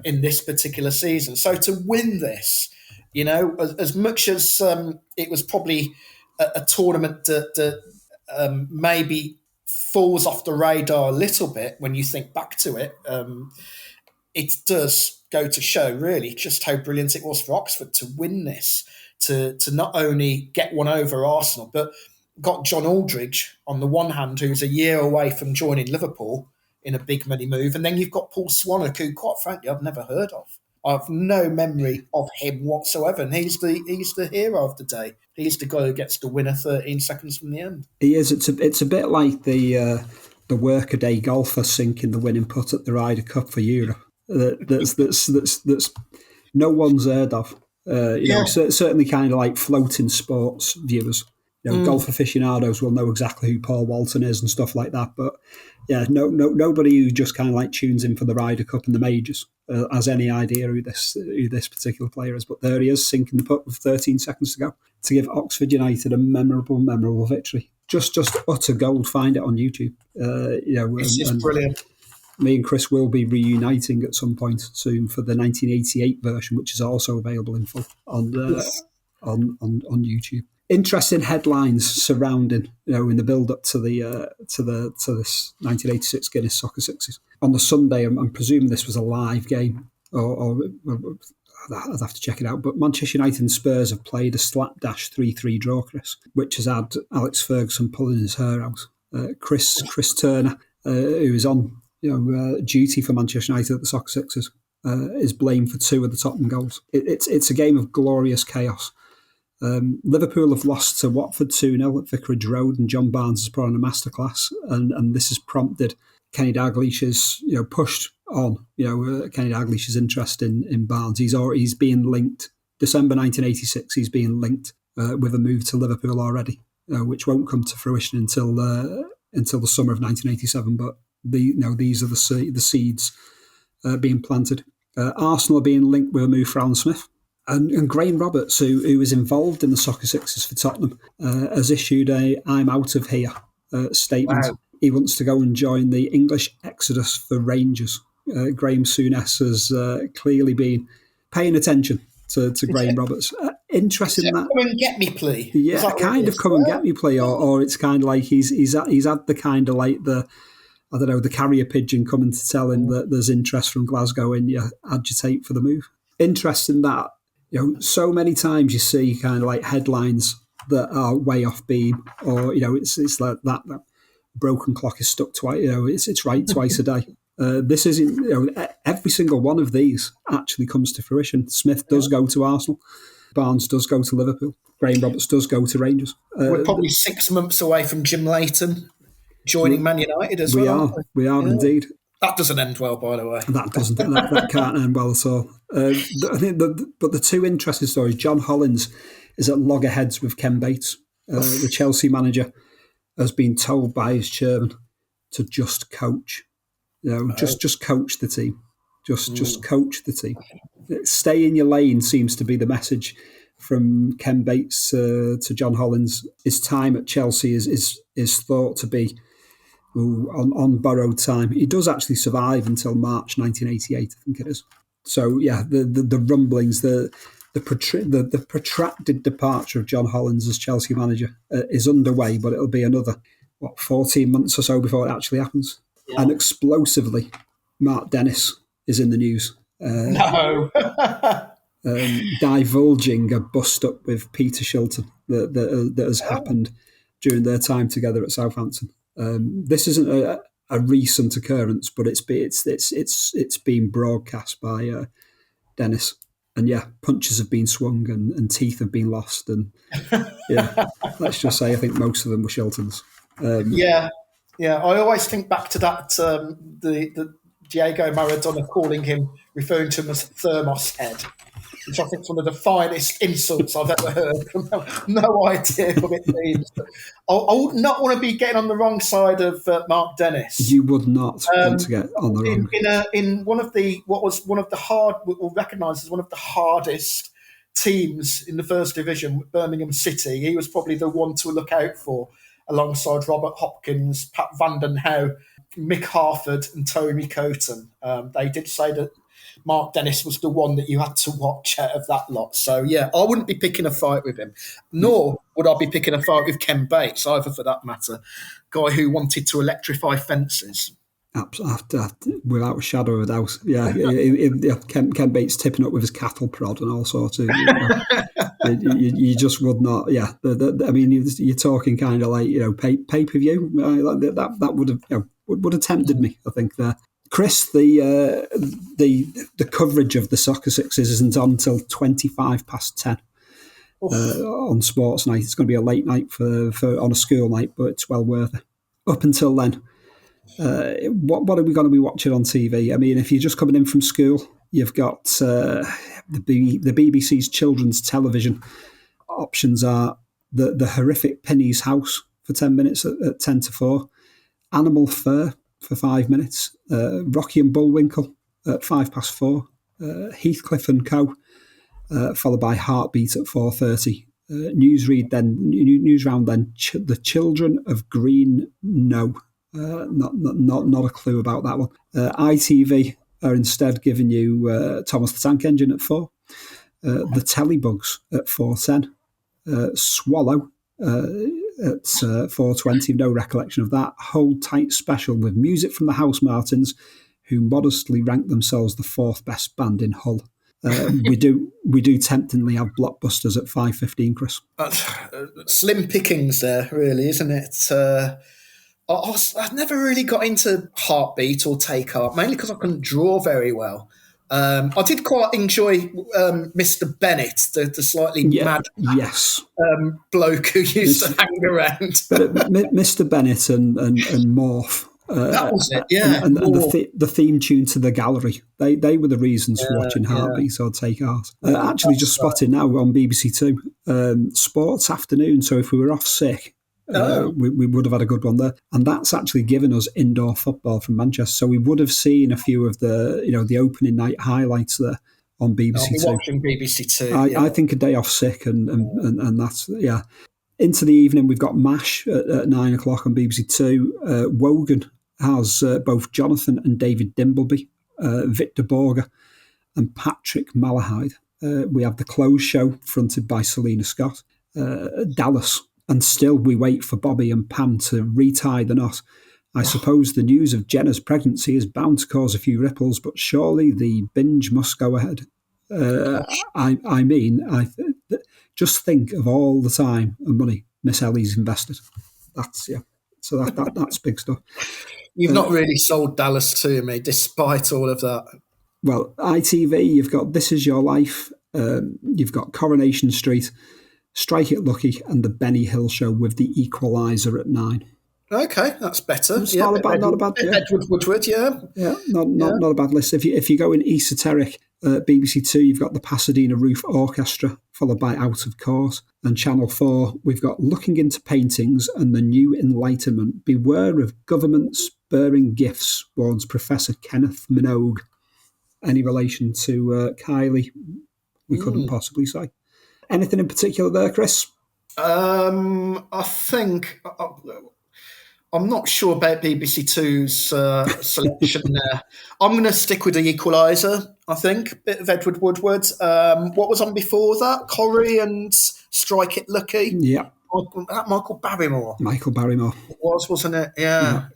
in this particular season. So to win this, as much as it was probably a tournament that maybe falls off the radar a little bit when you think back to it, it does go to show really just how brilliant it was for Oxford to win this, to not only get one over Arsenal, but got John Aldridge on the one hand, who's a year away from joining Liverpool in a big money move, and then you've got Paul Swanwick, who, quite frankly, I've never heard of. I've no memory of him whatsoever, and he's the hero of the day. He's the guy who gets the winner 13 seconds from the end. He is. It's a bit like the workaday golfer sinking the winning putt at the Ryder Cup for Europe. That's no one's heard of. Certainly kind of like floating sports viewers. Golf aficionados will know exactly who Paul Walton is and stuff like that. But yeah, nobody who just kind of like tunes in for the Ryder Cup and the majors has any idea who this particular player is. But there he is, sinking the putt with 13 seconds to go to give Oxford United a memorable victory. Just utter gold. Find it on YouTube. It's just brilliant. Me and Chris will be reuniting at some point soon for the 1988 version, which is also available in full on YouTube. Interesting headlines surrounding, in the build-up to this 1986 Guinness Soccer Sixes. On the Sunday, I'm presuming this was a live game, or I'd have to check it out. But Manchester United and Spurs have played a slapdash 3-3 draw, Chris, which has had Alex Ferguson pulling his hair out. Chris Turner, who is on duty for Manchester United at the Soccer Sixes, is blamed for 2 of the Tottenham goals. It's a game of glorious chaos. Liverpool have lost to Watford 2-0 at Vicarage Road, and John Barnes has put on a masterclass, and this has prompted Kenny Dalglish's pushed on Kenny Dalglish's interest in Barnes. He's being linked. December 1986, he's being linked with a move to Liverpool already, which won't come to fruition until the summer of 1987. But these are the seeds being planted. Arsenal are being linked with a move for Alan Smith. And Graham Roberts, who is involved in the Soccer Sixes for Tottenham, has issued a "I'm out of here" statement. Wow. He wants to go and join the English exodus for Rangers. Graham Souness has clearly been paying attention to Graham Roberts. Interesting that. Come and get me plea. Yeah, kind of come and get me plea, or it's kind of like he's had the kind of like the carrier pigeon coming to tell him that there's interest from Glasgow and you agitate for the move. Interesting that. So many times you see kind of like headlines that are way off beam, or it's like that broken clock is stuck twice. It's right twice a day. This isn't. Every single one of these actually comes to fruition. Smith does go to Arsenal. Barnes does go to Liverpool. Graham Roberts does go to Rangers. We're probably 6 months away from Jim Leighton joining Man United as well. We are indeed. That doesn't end well, by the way. That doesn't. that can't end well at all. I think, but the 2 interesting stories. John Hollins is at loggerheads with Ken Bates. The Chelsea manager has been told by his chairman to just coach. Just coach the team. Just coach the team. Stay in your lane seems to be the message from Ken Bates to John Hollins. His time at Chelsea is thought to be on borrowed time. He does actually survive until March 1988, I think it is. So yeah, the rumblings, the protracted departure of John Hollins as Chelsea manager is underway, but it'll be another 14 months or so before it actually happens. Yeah. And explosively, Mark Dennis is in the news. No. Divulging a bust-up with Peter Shilton that has happened during their time together at Southampton. This isn't a recent occurrence, but it's been broadcast by Dennis, and yeah, punches have been swung and teeth have been lost, and yeah, let's just say I think most of them were Shilton's. Yeah. I always think back to that the Diego Maradona referring to him as Thermos Head, which I think is one of the finest insults I've ever heard. No idea what it means. I would not want to be getting on the wrong side of Mark Dennis. You would not want to get on the wrong. In one of the recognised as one of the hardest teams in the First Division, Birmingham City, he was probably the one to look out for, alongside Robert Hopkins, Pat Vanden Houwe, Mick Harford and Tony Coton. They did say that Mark Dennis was the one that you had to watch out of that lot. So, yeah, I wouldn't be picking a fight with him. Nor would I be picking a fight with Ken Bates, either, for that matter. Guy who wanted to electrify fences. Without a shadow of a doubt. Yeah, Ken Bates tipping up with his cattle prod and all sorts of. You just would not. Yeah, I mean, you're talking kind of like pay per view. That would have tempted me. I think there. Chris, the coverage of the Soccer Sixes isn't on until 10:25 on Sports Night. It's going to be a late night for on a school night, but it's well worth it. Up until then, what are we going to be watching on TV? I mean, if you're just coming in from school, you've got the BBC's children's television options are the horrific Penny's House for 10 minutes at 10:04, Animal Fur for 5 minutes, Rocky and Bullwinkle at 4:05, Heathcliff and Co, followed by Heartbeat at 4:30. Newsround then The Children of Green No. Not a clue about that one. ITV are instead giving you Thomas the Tank Engine at 4, the Telebugs at 4:10, Swallow at 4:20. No recollection of that. Hold Tight special with music from the House Martins, who modestly rank themselves the 4th best band in Hull. We do temptingly have Blockbusters at 5:15, Chris. Slim pickings there, really, isn't it? I've never really got into Heartbeat or Take Heart, mainly because I couldn't draw very well. I did quite enjoy Mr. Bennett, the slightly mad bloke who used to hang around. But Mr. Bennett and Morph. That was it, yeah. And the theme tune to The Gallery. They were the reasons for watching Heartbeat or Take Heart. Actually, just spotted now on BBC Two, Sports Afternoon. So if we were off sick, we would have had a good one there. And that's actually given us indoor football from Manchester. So we would have seen a few of the opening night highlights there on BBC Two. Watching BBC Two. I think a day off sick and that's Into the evening, we've got MASH at 9 o'clock on BBC Two. Wogan has both Jonathan and David Dimbleby, Victor Borger and Patrick Malahide. We have The Close Show, fronted by Selena Scott. Dallas. And still we wait for Bobby and Pam to retie the knot. I suppose the news of Jenna's pregnancy is bound to cause a few ripples, but surely the binge must go ahead. Just think of all the time and money Miss Ellie's invested. So that's big stuff. You've not really sold Dallas to me, despite all of that. Well, ITV, you've got This Is Your Life, you've got Coronation Street, Strike It Lucky, and the Benny Hill Show with the Equalizer at 9. Okay, that's better. It's not a bad. Edward Woodward, not a bad list. If you go in esoteric, BBC Two, you've got the Pasadena Roof Orchestra, followed by Out of Court, and Channel 4, we've got Looking into Paintings and the New Enlightenment. Beware of governments bearing gifts, warns Professor Kenneth Minogue. Any relation to Kylie? We couldn't possibly say. Anything in particular there, Chris? I think I'm not sure about BBC Two's selection there. I'm going to stick with the Equalizer, I think. Bit of Edward Woodward. What was on before that? Corrie and Strike It Lucky? Yeah. Michael Barrymore. Michael Barrymore. It was, wasn't it? Yeah.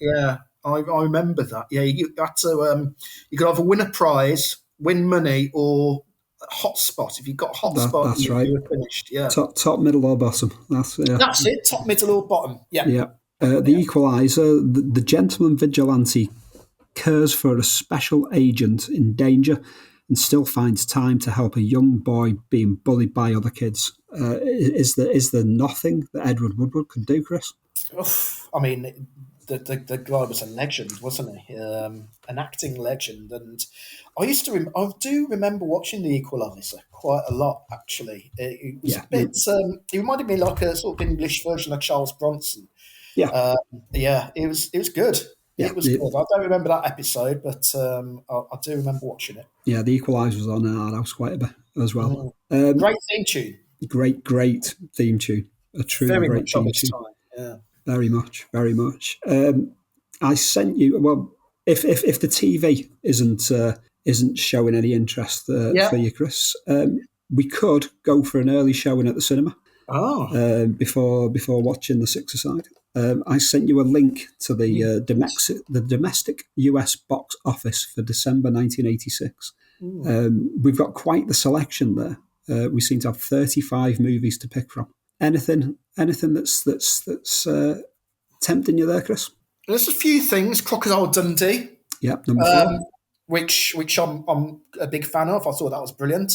I remember that. Yeah, you had to. You could either win a prize, win money, or hotspot. If you got hotspot, that's right. You were finished. Yeah. Top, middle, or bottom. That's it. Top, middle, or bottom. Yeah. Yeah. The Equalizer, the gentleman vigilante cares for a special agent in danger and still finds time to help a young boy being bullied by other kids. Is there nothing that Edward Woodward could do, Chris? I mean, the guy was a legend, wasn't he? An acting legend. And I do remember watching The Equalizer quite a lot, actually. It was a bit. It reminded me like a sort of English version of Charles Bronson. Yeah, it was good. It was good. I don't remember that episode, but I do remember watching it. Yeah, The Equalizer was on our house quite a bit as well. Great theme tune. Great theme tune. A truly very great much theme of its tune. time. Yeah. Very much. I sent you. Well, if the TV isn't showing any interest for you, Chris, we could go for an early showing at the cinema. Oh. Before watching the Sixer side. I sent you a link to the domestic US box office for December 1986. We've got quite the selection there. We seem to have 35 movies to pick from. Anything that's tempting you there, Chris? There's a few things. Crocodile Dundee. Yep, number 4. Which I'm a big fan of. I thought that was brilliant.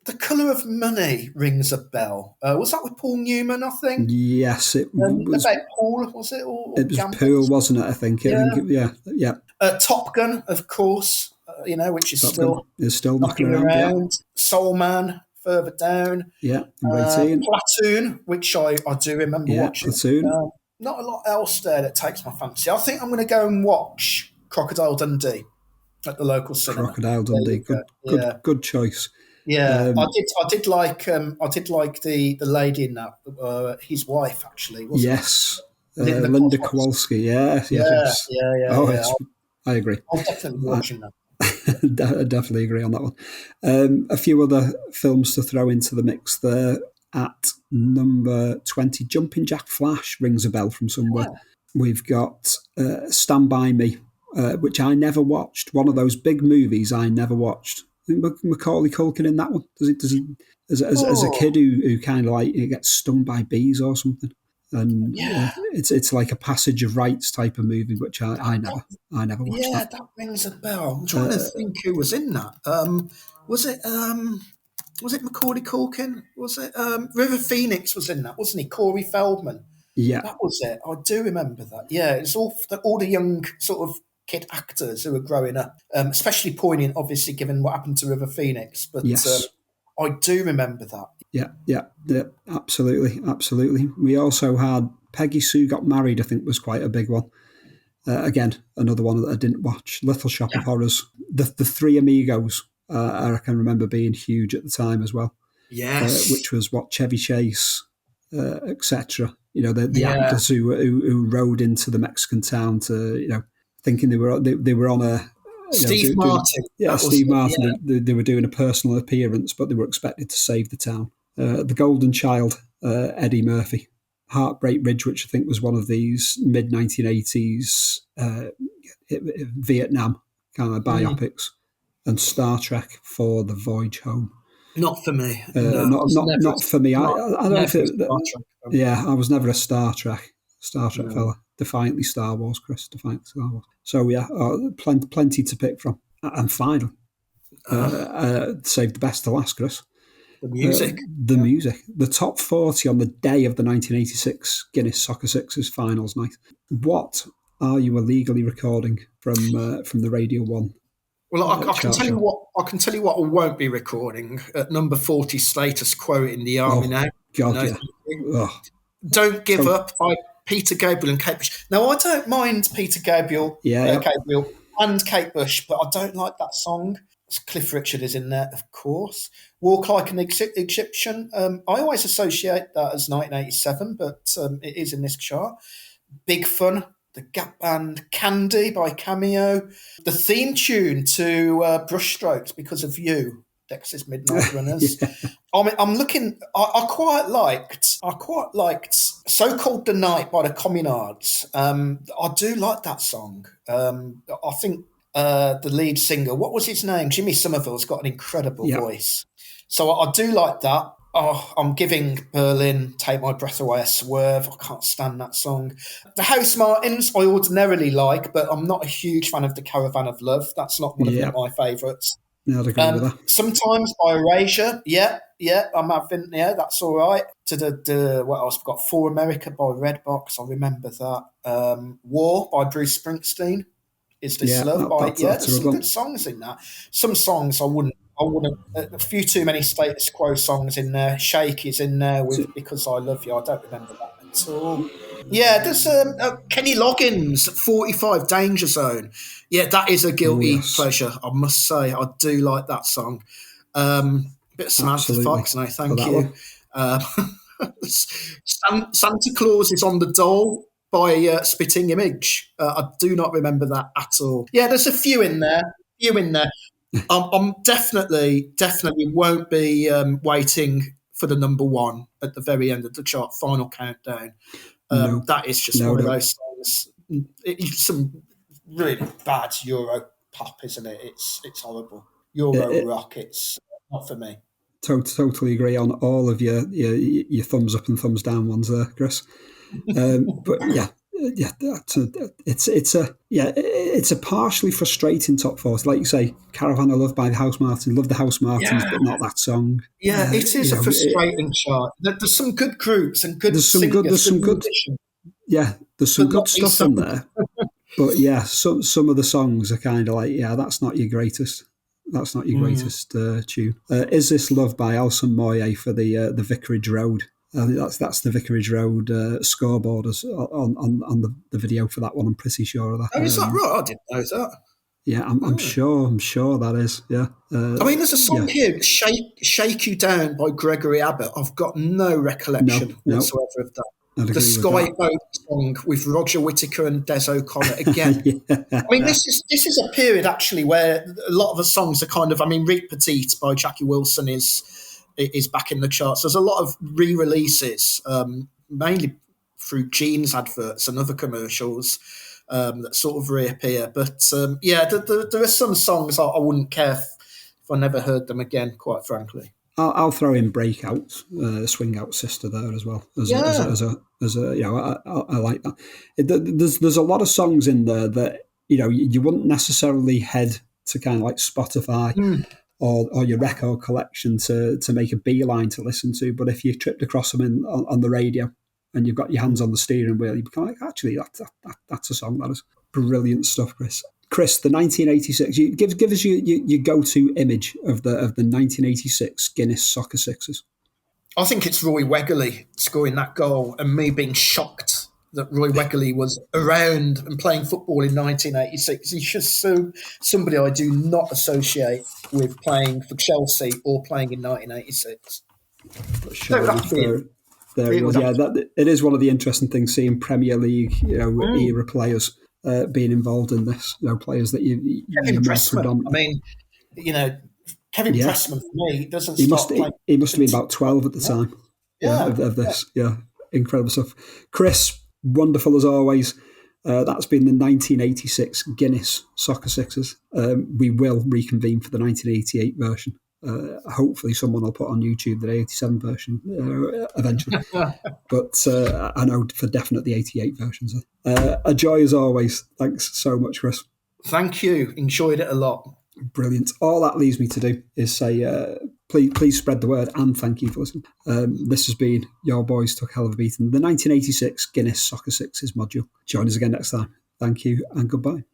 The Colour of Money rings a bell. Was that with Paul Newman, I think? Yes, it was. About Paul, was it? Or it was Gambit? Poole, wasn't it, I think? Yeah. Yeah. Top Gun, of course, which is still knocking around. Yeah. Soul Man, further down. Yeah, number 18. Platoon, which I do remember watching. Platoon. Not a lot else there that takes my fancy. I think I'm going to go and watch Crocodile Dundee at the local cinema. Crocodile Dundee, good choice. Yeah, I did like the lady in that, his wife actually. Yes, Linda Kowalski. Yes. Yeah. I agree. I'm definitely watching that. I definitely agree on that one. A few other films to throw into the mix there. At number 20, Jumping Jack Flash rings a bell from somewhere. Yeah. We've got Stand By Me, which I never watched. One of those big movies I never watched. Macaulay Culkin in that one? Does he as a kid who kind of like gets stung by bees or something? And it's like a Passage of Rights type of movie, which I never watched. Yeah, that rings a bell. I'm trying to think who was in that. Was it Macaulay Culkin? Was it River Phoenix was in that, wasn't he? Corey Feldman. Yeah, that was it. I do remember that. Yeah, it's all the young sort of kid actors who are growing up, especially poignant, obviously, given what happened to River Phoenix. But yes. I do remember that. Yeah, absolutely. We also had Peggy Sue Got Married, I think was quite a big one. Again, another one that I didn't watch. Little Shop of Horrors. The Three Amigos, I can remember being huge at the time as well. Yes. Which was what Chevy Chase, etc. The actors who rode into the Mexican town to, thinking they were on a Steve Martin. Steve Martin. Yeah. They were doing a personal appearance, but they were expected to save the town. The Golden Child, Eddie Murphy. Heartbreak Ridge, which I think was one of these mid-1980s Vietnam kind of biopics. And Star Trek for The Voyage Home. Not for me. Not for me. I don't know if I was never a Star Trek fella. Defiantly Star Wars, Chris. Defiantly Star Wars. So plenty to pick from. And final, save the best to last, Chris. The music. The top 40 on the day of the 1986 Guinness Soccer Sixes finals night. What are you illegally recording from the Radio 1? Well, I can tell you what. I can tell you what I won't be recording at number 40. Status Quo in the Army now. God, Don't Give Up by Peter Gabriel and Kate Bush. Now, I don't mind Peter Gabriel, Gabriel and Kate Bush, but I don't like that song. Cliff Richard is in there, of course. Walk Like an Egyptian. I always associate that as 1987, but it is in this chart. Big Fun. The Gap Band Candy by Cameo. The theme tune to Brushstrokes, Because of You, Dex's Midnight Runners. I'm looking. I quite liked So Called the Night by the Communards. I do like that song. I think the lead singer, what was his name? Jimmy Somerville's got an incredible voice. So I do like that. Oh, I'm giving Berlin Take My Breath Away a swerve. I can't stand that song. The House Martins I ordinarily like, but I'm not a huge fan of The Caravan of Love. That's not one of my favourites. Yeah, I'd agree with that. Sometimes by Erasure. I'm having, that's all right. To the what else? We've got For America by Redbox. I remember that. War by Bruce Springsteen. Is This Love by... there's some good songs in that. Some songs I wouldn't, a few too many Status Quo songs in there. Shake is in there with Because I Love You. I don't remember that at all. Yeah, there's Kenny Loggins, 45, Danger Zone. Yeah, that is a guilty pleasure, I must say. I do like that song. Bit of Samantha Fox, no, thank you. Santa Claus is on the Dole by Spitting Image. I do not remember that at all. Yeah, there's a few in there. I'm definitely won't be waiting for the number one at the very end of the chart, final countdown. That is just one of those songs. It's some really bad Euro pop, isn't it? It's horrible. Euro rock. It's not for me. Totally agree on all of your thumbs up and thumbs down ones there, Chris. But it's a partially frustrating top 40. Like you say, Caravan of Love by the House Martins. Love the House Martins, but not that song. Yeah, it is a frustrating chart. There's some good groups and good singers. There's some good stuff in there. But yeah, some of the songs are kind of like, that's not your greatest. That's not your greatest tune. Is This Love by Alison Moyet for the Vicarage Road? I think that's the Vicarage Road scoreboard on the video for that one. I'm pretty sure of that. Oh, is that right? I didn't know that. Yeah, I'm sure that is. Yeah. I mean, there's a song here, "Shake You Down" by Gregory Abbott. I've got no recollection whatsoever of that. The Skyboat song with Roger Whittaker and Des O'Connor again. I mean, this is a period actually where a lot of the songs are kind of. I mean, "Reet Petite" by Jackie Wilson is back in the charts. There's a lot of re-releases, mainly through jeans adverts and other commercials that sort of reappear. But there are some songs I wouldn't care if I never heard them again, quite frankly. I'll throw in "Breakout," "Swing Out Sister" there as well. I like that. There's a lot of songs in there that you wouldn't necessarily head to kind of like Spotify or your record collection to make a beeline to listen to. But if you tripped across them on the radio and you've got your hands on the steering wheel, you become like, actually, that's a song. That is brilliant stuff, Chris. Chris, the 1986. Give us your go-to image of the 1986 Guinness Soccer Sixes. I think it's Roy Wegerle scoring that goal and me being shocked that Roy Wegerle was around and playing football in 1986. He's just somebody I do not associate with playing for Chelsea or playing in 1986. It is one of the interesting things seeing Premier League era players being involved in this. Players that you Kevin Pressman. I mean, Kevin Pressman for me doesn't. He must have been about 12 at the time. Of this. Yeah, incredible stuff. Chris, wonderful as always. That's been the 1986 Guinness Soccer Sixes. We will reconvene for the 1988 version. Hopefully someone will put on YouTube the 87 version eventually. But I know for definite the 88 versions. A joy as always. Thanks so much, Chris. Thank you. Enjoyed it a lot. Brilliant. All that leaves me to do is say please spread the word and thank you for listening. This has been Your Boys Took Hell of a Beating, the 1986 Guinness Soccer Sixes module. Join us again next time. Thank you and goodbye.